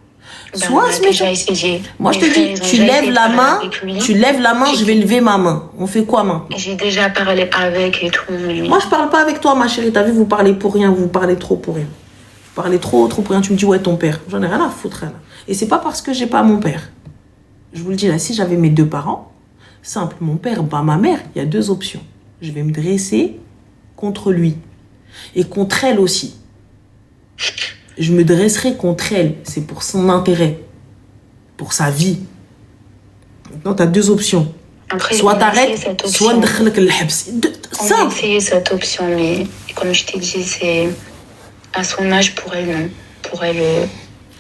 Ben, soit on a ce déjà méchant. essayé. Moi je te Mes frères, dis, ils ont tu déjà lèves essayé de la parler main, avec lui. tu lèves la main, je vais lever ma main. On fait quoi maintenant? J'ai déjà parlé avec et tout. Mais... Moi je parle pas avec toi ma chérie. T'as vu, vous parlez pour rien, vous parlez trop pour rien. Vous parlez trop pour rien. Tu me dis ouais ton père. J'en ai rien à foutre là. Et c'est pas parce que j'ai pas mon père. Je vous le dis là, si j'avais mes deux parents, simple, mon père, bah ma mère, il y a deux options. Je vais me dresser contre lui. Et contre elle aussi. Je me dresserai contre elle. C'est pour son intérêt. Pour sa vie. Maintenant, tu as deux options. Après, Soit on a t'arrêtes, essayé cette soit option. ndkhlek l'habs. On a Simple. essayé cette option, mais comme je t'ai dit, c'est à son âge pour elle, non. Pour elle,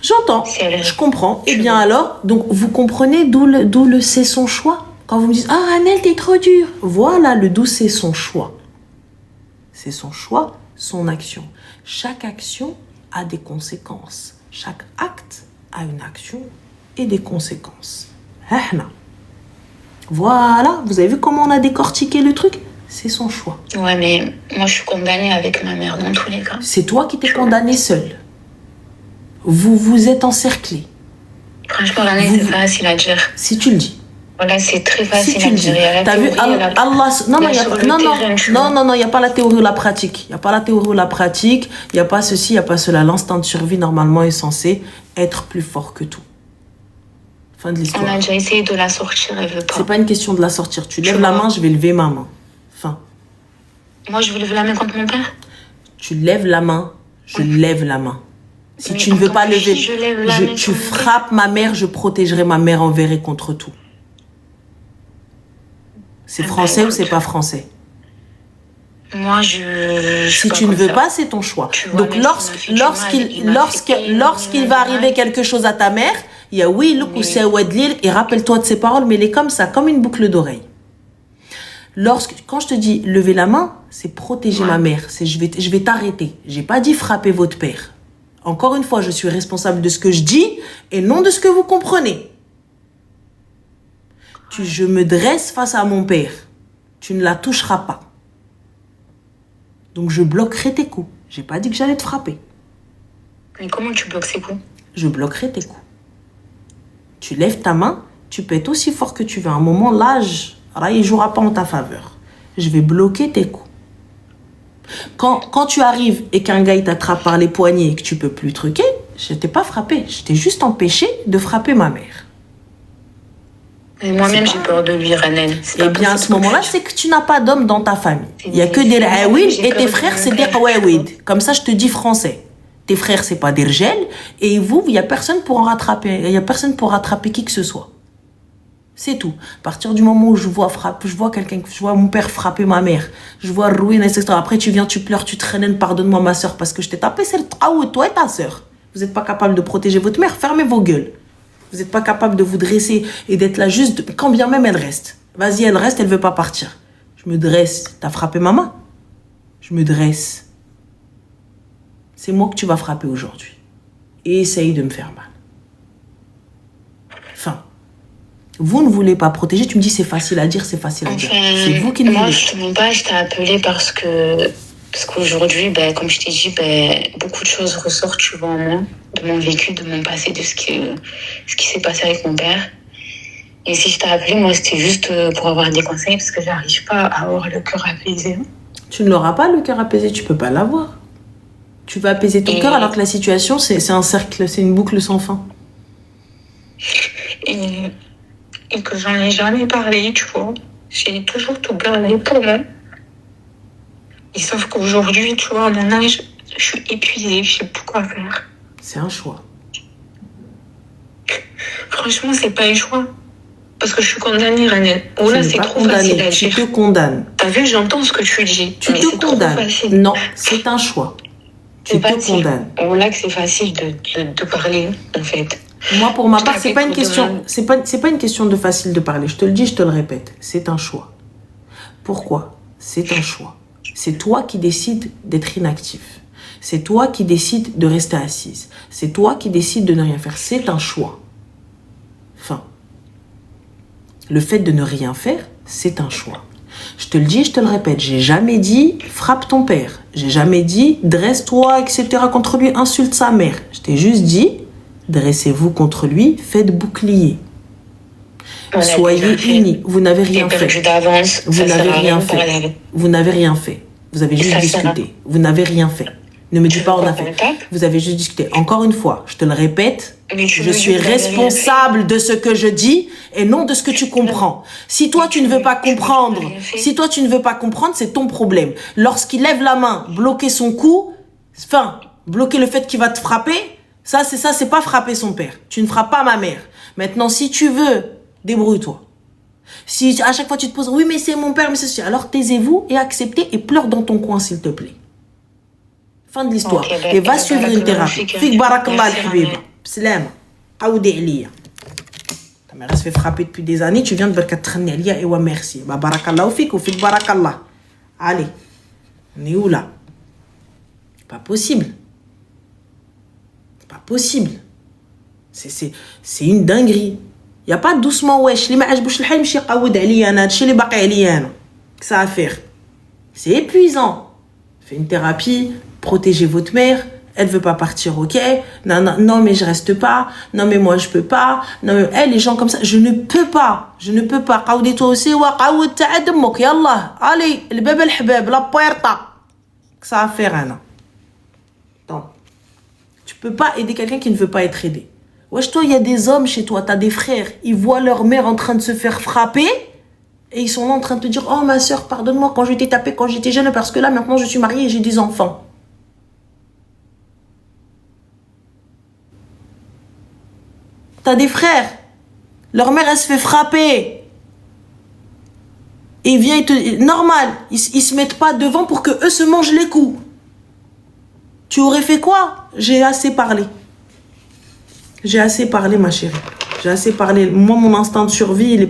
J'entends. Si elle est- Je comprends. Eh bien alors, donc vous comprenez d'où le c'est son choix. Quand vous me dites ah Annelle t'es trop dure. Voilà le d'où c'est son choix. C'est son choix, son action. Chaque action a des conséquences. Chaque acte a une action et des conséquences. Ahna. Voilà, vous avez vu comment on a décortiqué le truc? C'est son choix. ouais, mais moi, je suis condamnée avec ma mère dans tous les cas. C'est toi qui t'es condamné seul. Vous vous êtes encerclé. Franchement, l'année, c'est facile à dire. Si tu le dis. Voilà, c'est très Si facile tu à le dis. dire. Il y a la T'as vu, théorie, il y a la- Allah, non, il y a il y a sur pas, le terrain, tu vois. non, il n'y a pas la théorie ou la pratique. Il n'y a pas la théorie ou la pratique. Il n'y a pas ceci, il n'y a pas cela. L'instinct de survie, normalement, est censé être plus fort que tout. Fin de On l'histoire. a déjà essayé de la sortir, elle veut pas. C'est pas une question de la sortir. Tu lèves Tu la vois. main, je vais lever ma main. Fin. Moi, je veux lever la main contre mon père. Tu lèves la main, je lève la main. Si Mais tu ne en veux tant pas que lever, fille, je lève la main tu contre mon père. frappes ma mère, je protégerai ma mère envers et contre tout. C'est Ah bah, français ou écoute. c'est pas français? Moi, je Si suis tu ne comme veux ça. pas, c'est ton choix. Tu vois, Donc même s'il m'a fait du mal, lorsqu'il va arriver quelque chose à ta mère, il y a oui, le Mais- c'est Wadlil, et rappelle-toi de ses paroles, mais elle est comme ça, comme une boucle d'oreille. Quand je te dis lever la main, c'est protéger Ouais. ma mère, c'est je vais t'arrêter. J'ai pas dit frapper votre père. Encore une fois, je suis responsable de ce que je dis et non de ce que vous comprenez. Je me dresse face à mon père. Tu ne la toucheras pas. Donc je bloquerai tes coups. J'ai pas dit que j'allais te frapper. Mais comment tu bloques ces coups? Je bloquerai tes coups. Tu lèves ta main, tu peux être aussi fort que tu veux. À un moment, l'âge, il ne jouera pas en ta faveur. Je vais bloquer tes coups. Quand tu arrives et qu'un gars il t'attrape par les poignets et que tu peux plus truquer, je t'ai pas frappé. Je t'ai juste empêché de frapper ma mère. Et moi-même, j'ai peur de lui, Ranen. Eh bien, à ce moment-là, c'est que tu n'as pas d'homme dans ta famille. Il n'y a que des raouid et tes frères, c'est des qawaouid. Comme ça, je te dis français. Tes frères, c'est pas des rjel. Et vous, il n'y a personne pour en rattraper. Il n'y a personne pour rattraper qui que ce soit. C'est tout. À partir du moment où je vois mon père frapper ma mère, je vois ruine, etc. Après, tu viens, tu pleures, tu traînes, pardonne-moi ma soeur parce que je t'ai tapé, c'est le taout, toi et ta soeur. Vous n'êtes pas capable de protéger votre mère, fermez vos gueules. Vous n'êtes pas capable de vous dresser et d'être là juste, quand bien même elle reste. Vas-y, elle reste, elle veut pas partir. Je me dresse. T'as frappé maman? Je me dresse. C'est moi que tu vas frapper aujourd'hui. Et essaye de me faire mal. Enfin, vous ne voulez pas protéger. Tu me dis c'est facile à dire, c'est facile à dire. C'est vous qui ne voulez pas. Moi, je te mens pas, je t'ai appelé parce qu'aujourd'hui, comme je t'ai dit, beaucoup de choses ressortent, tu vois, en moi, de mon vécu, de mon passé, de ce qui s'est passé avec mon père. Et si je t'ai appelé, moi, c'était juste pour avoir des conseils parce que j'arrive pas à avoir le cœur apaisé. Tu ne l'auras pas, le cœur apaisé, tu peux pas l'avoir. Tu vas apaiser ton cœur alors que la situation, c'est un cercle, c'est une boucle sans fin. Et que j'en ai jamais parlé, tu vois. J'ai toujours tout gardé pour moi. Et sauf qu'aujourd'hui, tu vois, à mon âge, je suis épuisée, je sais plus quoi faire. C'est un choix. Franchement, c'est pas un choix. Parce que je suis condamnée, Ranel. Oh là, c'est trop facile à dire. Tu te condamnes. T'as vu, j'entends ce que tu dis. Tu te condamnes. Non, c'est un choix. Tu te condamnes. Oh là que c'est facile de parler, en fait. Moi, pour ma part, c'est pas une question de facile de parler. Je te le dis, je te le répète. C'est un choix. Pourquoi? C'est un choix. C'est toi qui décides d'être inactif. C'est toi qui décides de rester assise. C'est toi qui décides de ne rien faire. C'est un choix. Enfin, le fait de ne rien faire, c'est un choix. Je te le dis, je te le répète, j'ai jamais dit frappe ton père. J'ai jamais dit dresse-toi, etc. contre lui, insulte sa mère. Je t'ai juste dit dressez-vous contre lui, faites bouclier. Soyez unis. Vous n'avez rien fait. Vous n'avez rien fait. Vous n'avez rien fait. Vous avez juste discuté. Vous n'avez rien fait. Ne me dis pas on a fait. Vous avez juste discuté. Encore une fois, je te le répète, je suis responsable de ce que je dis et non de ce que tu comprends. Si toi tu ne veux pas comprendre, c'est ton problème. Lorsqu'il lève la main, bloquer son cou, bloquer le fait qu'il va te frapper, c'est pas frapper son père. Tu ne frappes pas ma mère. Maintenant, si tu veux, débrouille-toi. Si à chaque fois tu te poses, oui mais c'est mon père, mais c'est ça, alors taisez-vous et acceptez et pleure dans ton coin s'il te plaît. Fin de l'histoire. Et va suivre une thérapie. Fik barakallah al-habib. Salam. Aoudi aliya. Ta mère se fait frapper depuis des années, tu viens de barkat tkhani aliya et wa merci. Barakallah fik ou fik barakallah. Allez. On est où là? C'est pas possible. C'est pas possible. C'est une dinguerie. Il n'y a pas doucement wesh. Li ma ajbouch l'hal mchi qaoud aliya ana. Hadi li baqi aliya ana. Que ça à faire. C'est épuisant. Fais une thérapie. Protégez votre mère, elle veut pas partir, ok? Non, mais je reste pas. Non, mais moi je peux pas. Non, mais les gens comme ça, je ne peux pas. Qaoudi toi aussi, wa qaoud ta'ad mok, yallah. Allez, le bébé al-habab, la puerta. Que ça à faire, Anna. Non. Tu peux pas aider quelqu'un qui ne veut pas être aidé. Wesh, toi, il y a des hommes chez toi, t'as des frères, ils voient leur mère en train de se faire frapper. Et ils sont là en train de te dire, oh ma soeur, pardonne-moi quand je t'ai tapé quand j'étais jeune, parce que là maintenant je suis mariée et j'ai des enfants. T'as des frères, leur mère elle se fait frapper. Et il vient, normal, ils se mettent pas devant pour que eux se mangent les coups. Tu aurais fait quoi? J'ai assez parlé. J'ai assez parlé, ma chérie. J'ai assez parlé. Moi, mon instinct de survie, il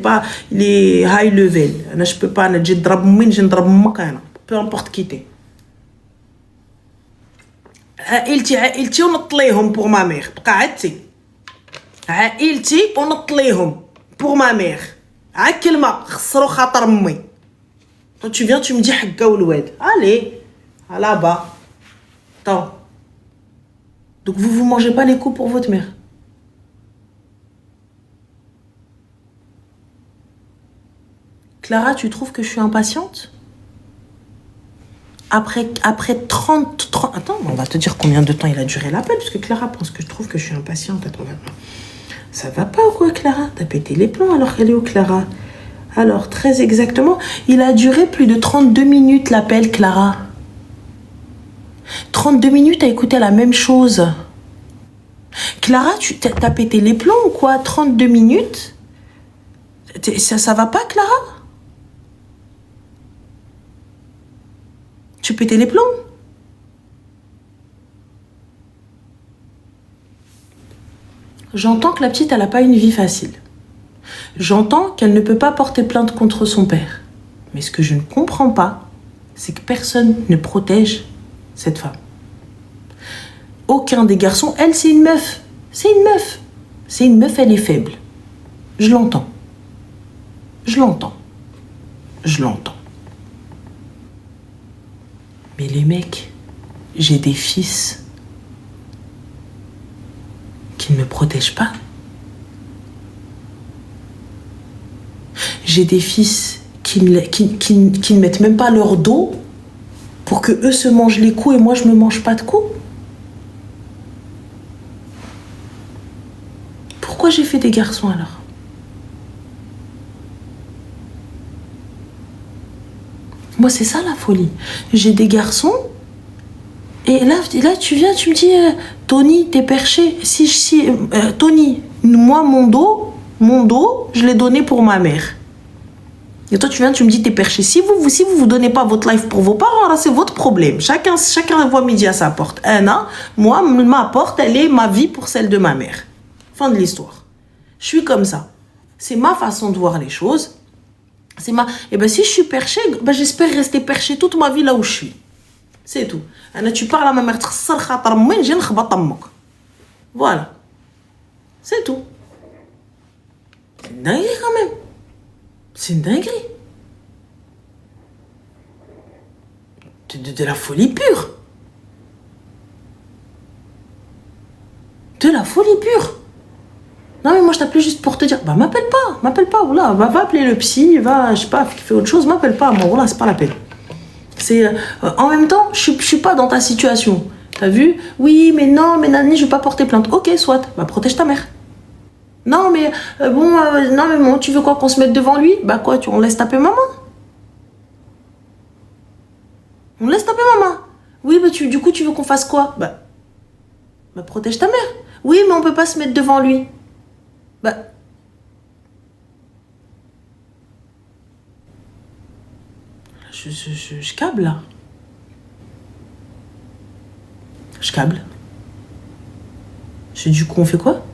est high level. Je peux pas, peu importe qui t'es. عائلتي ونطليهم pour ma mère. قعدتي. عائلتي ونطليهم pour ma mère. كلمة خسروا خاطر امي. Toi tu viens, tu me dis حقا والواد. Allez, à là-bas. Attends. Donc vous mangez pas les coups pour votre mère. Clara, tu trouves que je suis impatiente? Après 30... Attends, on va te dire combien de temps il a duré l'appel, parce que Clara pense que je trouve que je suis impatiente. Attends, maintenant. Ça va pas ou quoi, Clara? T'as pété les plombs alors qu'elle est où, Clara? Alors, très exactement, il a duré plus de 32 minutes l'appel, Clara. 32 minutes à écouter la même chose. Clara, t'as pété les plombs ou quoi? 32 minutes? Ça va pas, Clara? Tu pétais les plombs? J'entends que la petite, elle n'a pas une vie facile. J'entends qu'elle ne peut pas porter plainte contre son père. Mais ce que je ne comprends pas, c'est que personne ne protège cette femme. Aucun des garçons, elle, c'est une meuf. C'est une meuf. C'est une meuf, elle est faible. Je l'entends. Je l'entends. Je l'entends. Mais les mecs, j'ai des fils qui ne me protègent pas. J'ai des fils qui ne mettent même pas leur dos pour que eux se mangent les coups et moi je me mange pas de coups. Pourquoi j'ai fait des garçons alors? Moi c'est ça la folie. J'ai des garçons et là tu viens, tu me dis Tony, t'es perché. Tony, moi mon dos, je l'ai donné pour ma mère. Et toi, tu viens, tu me dis, t'es perché. Si vous donnez pas votre life pour vos parents, là, c'est votre problème. Chacun voit midi à sa porte. Moi, ma porte, elle est ma vie pour celle de ma mère. Fin de l'histoire. Je suis comme ça. C'est ma façon de voir les choses. Et ben, si je suis perché, ben, j'espère rester perché toute ma vie là où je suis. C'est tout. Tu parles à ma mère, voilà. C'est tout. C'est une dinguerie quand même. C'est une dinguerie. De la folie pure. De la folie pure. Non mais moi je t'appelais juste pour te dire, bah m'appelle pas, voilà, va appeler le psy, va, je sais pas, fais autre chose, m'appelle pas, moi voilà, c'est pas la peine. C'est, en même temps, je suis pas dans ta situation. T'as vu? Oui, mais non, mais Nani, je veux pas porter plainte. Ok, soit, bah protège ta mère. Non mais bon, tu veux quoi qu'on se mette devant lui? Bah quoi, on laisse taper maman? On laisse taper maman. Oui, mais du coup tu veux qu'on fasse quoi? Bah protège ta mère. Oui, mais on peut pas se mettre devant lui. Bah je câble là. Je câble. Du coup on fait quoi?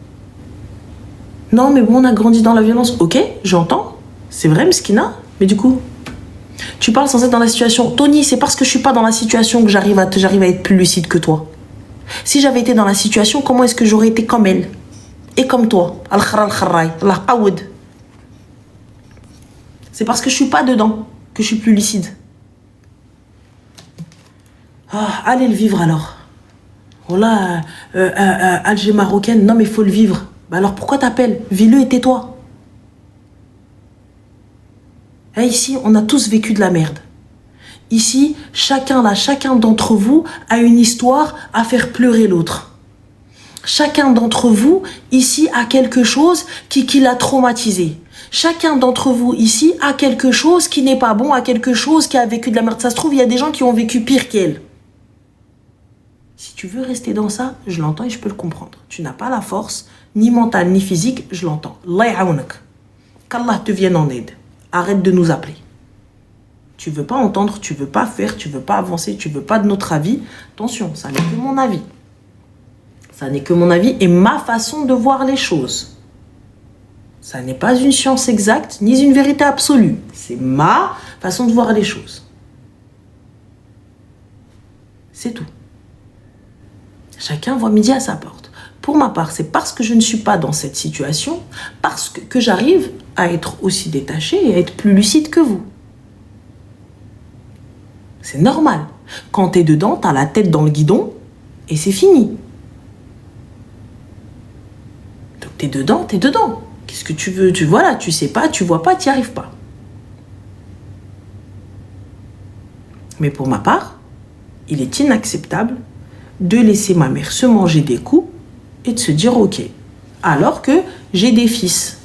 Non, mais bon, on a grandi dans la violence. Ok, j'entends. C'est vrai, Mskina. Mais du coup, tu parles sans être dans la situation. Tony, c'est parce que je suis pas dans la situation que j'arrive à être plus lucide que toi. Si j'avais été dans la situation, comment est-ce que j'aurais été comme elle? Et comme toi. C'est parce que je suis pas dedans que je suis plus lucide. Allez le vivre alors. Voilà, Alger marocaine, non mais faut le vivre. Bah alors pourquoi t'appelles? Vis-le et tais-toi. Ici, on a tous vécu de la merde. Ici, chacun d'entre vous a une histoire à faire pleurer l'autre. Chacun d'entre vous, ici, a quelque chose qui l'a traumatisé. Chacun d'entre vous, ici, a quelque chose qui n'est pas bon, a quelque chose qui a vécu de la merde. Ça se trouve, il y a des gens qui ont vécu pire qu'elle. Si tu veux rester dans ça, je l'entends et je peux le comprendre. Tu n'as pas la force, ni mentale, ni physique, je l'entends. Allah ya'awnak. Qu'Allah te vienne en aide. Arrête de nous appeler. Tu veux pas entendre, tu veux pas faire, tu veux pas avancer, tu veux pas de notre avis. Attention, ça n'est que mon avis. Ça n'est que mon avis et ma façon de voir les choses. Ça n'est pas une science exacte, ni une vérité absolue. C'est ma façon de voir les choses. C'est tout. Chacun voit midi à sa porte. Pour ma part, c'est parce que je ne suis pas dans cette situation, parce que j'arrive à être aussi détachée et à être plus lucide que vous. C'est normal. Quand t'es dedans, t'as la tête dans le guidon et c'est fini. Donc t'es dedans. Qu'est-ce que tu veux? Voilà, tu sais pas, tu vois pas, t'y arrives pas. Mais pour ma part, il est inacceptable de laisser ma mère se manger des coups et de se dire ok. Alors que j'ai des fils.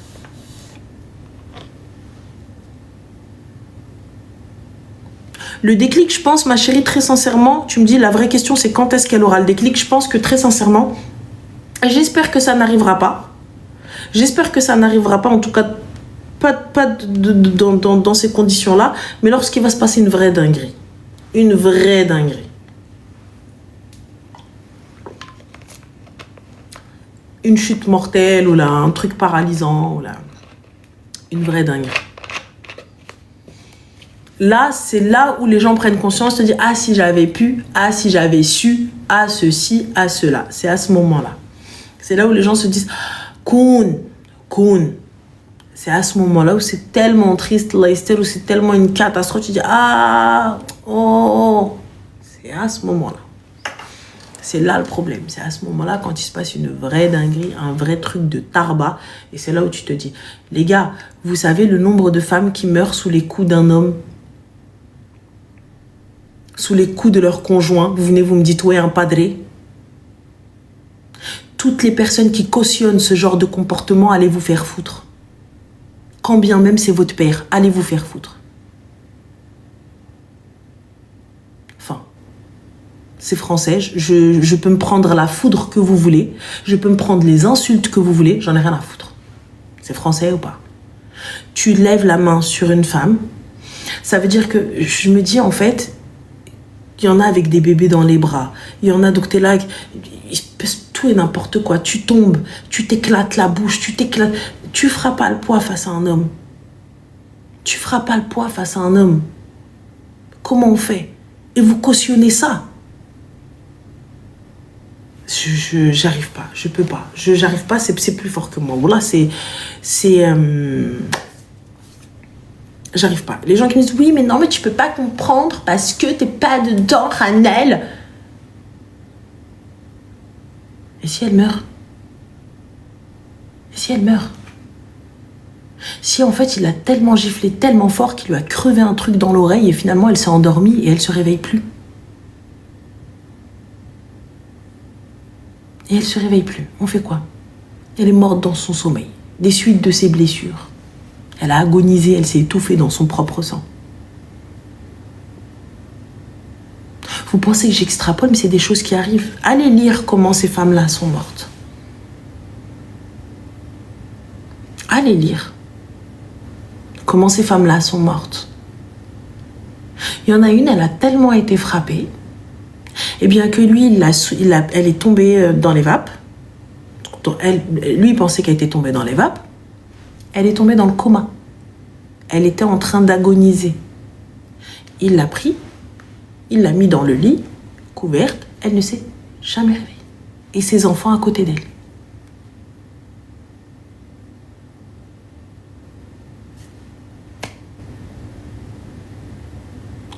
Le déclic, je pense, ma chérie, très sincèrement, tu me dis, la vraie question, c'est quand est-ce qu'elle aura le déclic. Je pense que très sincèrement, j'espère que ça n'arrivera pas. J'espère que ça n'arrivera pas, en tout cas, pas dans ces conditions-là, mais lorsqu'il va se passer une vraie dinguerie. Une vraie dinguerie. Une chute mortelle, ou là, un truc paralysant, ou là, une vraie dinguerie. Là, c'est là où les gens prennent conscience, se disent, ah, si j'avais pu, ah, si j'avais su, ah, ceci, ah, cela. C'est à ce moment-là. C'est là où les gens se disent, Koun. C'est à ce moment-là où c'est tellement triste, où c'est tellement une catastrophe, tu dis, ah, oh. C'est à ce moment-là. C'est là le problème. C'est à ce moment-là quand il se passe une vraie dinguerie, un vrai truc de tarba. Et c'est là où tu te dis, les gars, vous savez le nombre de femmes qui meurent sous les coups d'un homme, sous les coups de leur conjoint. Vous venez, vous me dites, ouais, un padré. Toutes les personnes qui cautionnent ce genre de comportement, allez vous faire foutre. Quand bien même c'est votre père, allez vous faire foutre. Enfin, c'est français, je peux me prendre la foudre que vous voulez, je peux me prendre les insultes que vous voulez, j'en ai rien à foutre. C'est français ou pas? Tu lèves la main sur une femme, ça veut dire que je me dis en fait, il y en a avec des bébés dans les bras. Il y en a, donc t'es là, tout et n'importe quoi. Tu tombes, tu t'éclates la bouche, tu feras pas le poids face à un homme. Tu feras pas le poids face à un homme. Comment on fait? Et vous cautionnez ça. J'arrive pas, je peux pas. J'arrive pas, c'est plus fort que moi. Voilà, j'arrive pas. Les gens qui me disent, oui, mais non, mais tu peux pas comprendre parce que t'es pas dedans, Ranel. Et si elle meurt? Et si elle meurt? Si en fait, il a tellement giflé, tellement fort qu'il lui a crevé un truc dans l'oreille et finalement, elle s'est endormie et elle se réveille plus. Et elle se réveille plus. On fait quoi? Elle est morte dans son sommeil, des suites de ses blessures. Elle a agonisé, elle s'est étouffée dans son propre sang. Vous pensez que j'extrapole, mais c'est des choses qui arrivent. Allez lire comment ces femmes-là sont mortes. Allez lire comment ces femmes-là sont mortes. Il y en a une, elle a tellement été frappée, et bien que lui, elle est tombée dans les vapes. Lui, il pensait qu'elle était tombée dans les vapes. Elle est tombée dans le coma. Elle était en train d'agoniser. Il l'a pris, il l'a mis dans le lit, couverte, elle ne s'est jamais réveillée. Et ses enfants à côté d'elle.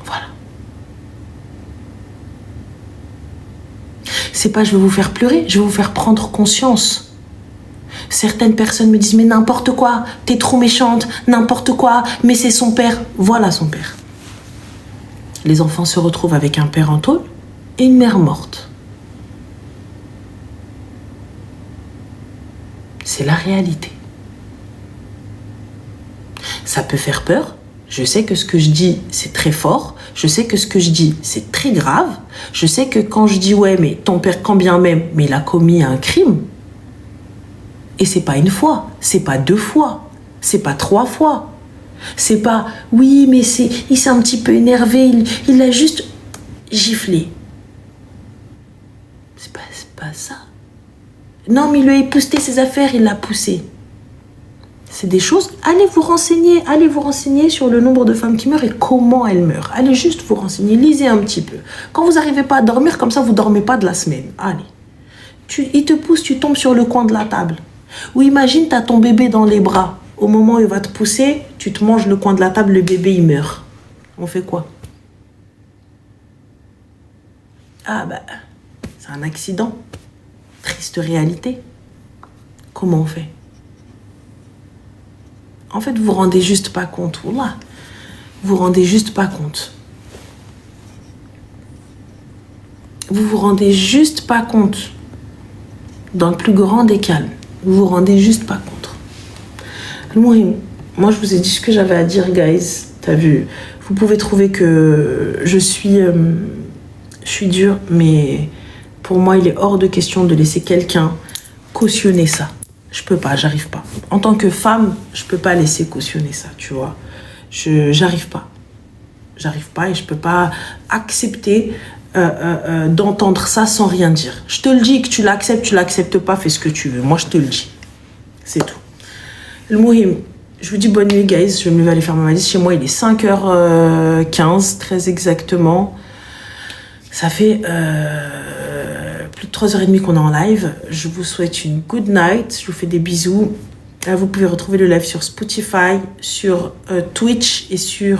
Voilà. C'est pas je vais vous faire pleurer, je vais vous faire prendre conscience. Certaines personnes me disent, mais n'importe quoi, t'es trop méchante, n'importe quoi, mais c'est son père. Voilà son père. Les enfants se retrouvent avec un père en tôle et une mère morte. C'est la réalité. Ça peut faire peur. Je sais que ce que je dis, c'est très fort. Je sais que ce que je dis, c'est très grave. Je sais que quand je dis, ouais, mais ton père, quand bien même, mais il a commis un crime. Et c'est pas une fois, c'est pas 2 fois, c'est pas 3 fois. C'est pas, oui, mais il s'est un petit peu énervé, il a juste giflé. C'est pas ça. Non, mais il lui a épousseté ses affaires, il l'a poussé. C'est des choses, allez vous renseigner sur le nombre de femmes qui meurent et comment elles meurent. Allez juste vous renseigner, lisez un petit peu. Quand vous n'arrivez pas à dormir, comme ça, vous dormez pas de la semaine. Allez. Il te pousse, tu tombes sur le coin de la table. Ou imagine, tu as ton bébé dans les bras. Au moment où il va te pousser, tu te manges le coin de la table, le bébé, il meurt. On fait quoi? Ah bah, c'est un accident. Triste réalité. Comment on fait? En fait, vous vous rendez juste pas compte. Wallah. Vous vous rendez juste pas compte. Vous vous rendez juste pas compte. Dans le plus grand des calmes. Vous vous rendez juste pas compte. Moi, je vous ai dit ce que j'avais à dire, guys. T'as vu? Vous pouvez trouver que je suis dure, mais pour moi, il est hors de question de laisser quelqu'un cautionner ça. Je peux pas, j'arrive pas. En tant que femme, je peux pas laisser cautionner ça, tu vois. J'arrive pas. J'arrive pas et je peux pas accepter d'entendre ça sans rien dire. Je te le dis, que tu l'acceptes pas, fais ce que tu veux. Moi, je te le dis. C'est tout. Le Mouhim, je vous dis bonne nuit, guys. Je vais me lever aller faire ma valise. Chez moi, il est 5h15, très exactement. Ça fait plus de 3h30 qu'on est en live. Je vous souhaite une good night. Je vous fais des bisous. Vous pouvez retrouver le live sur Spotify, sur Twitch et sur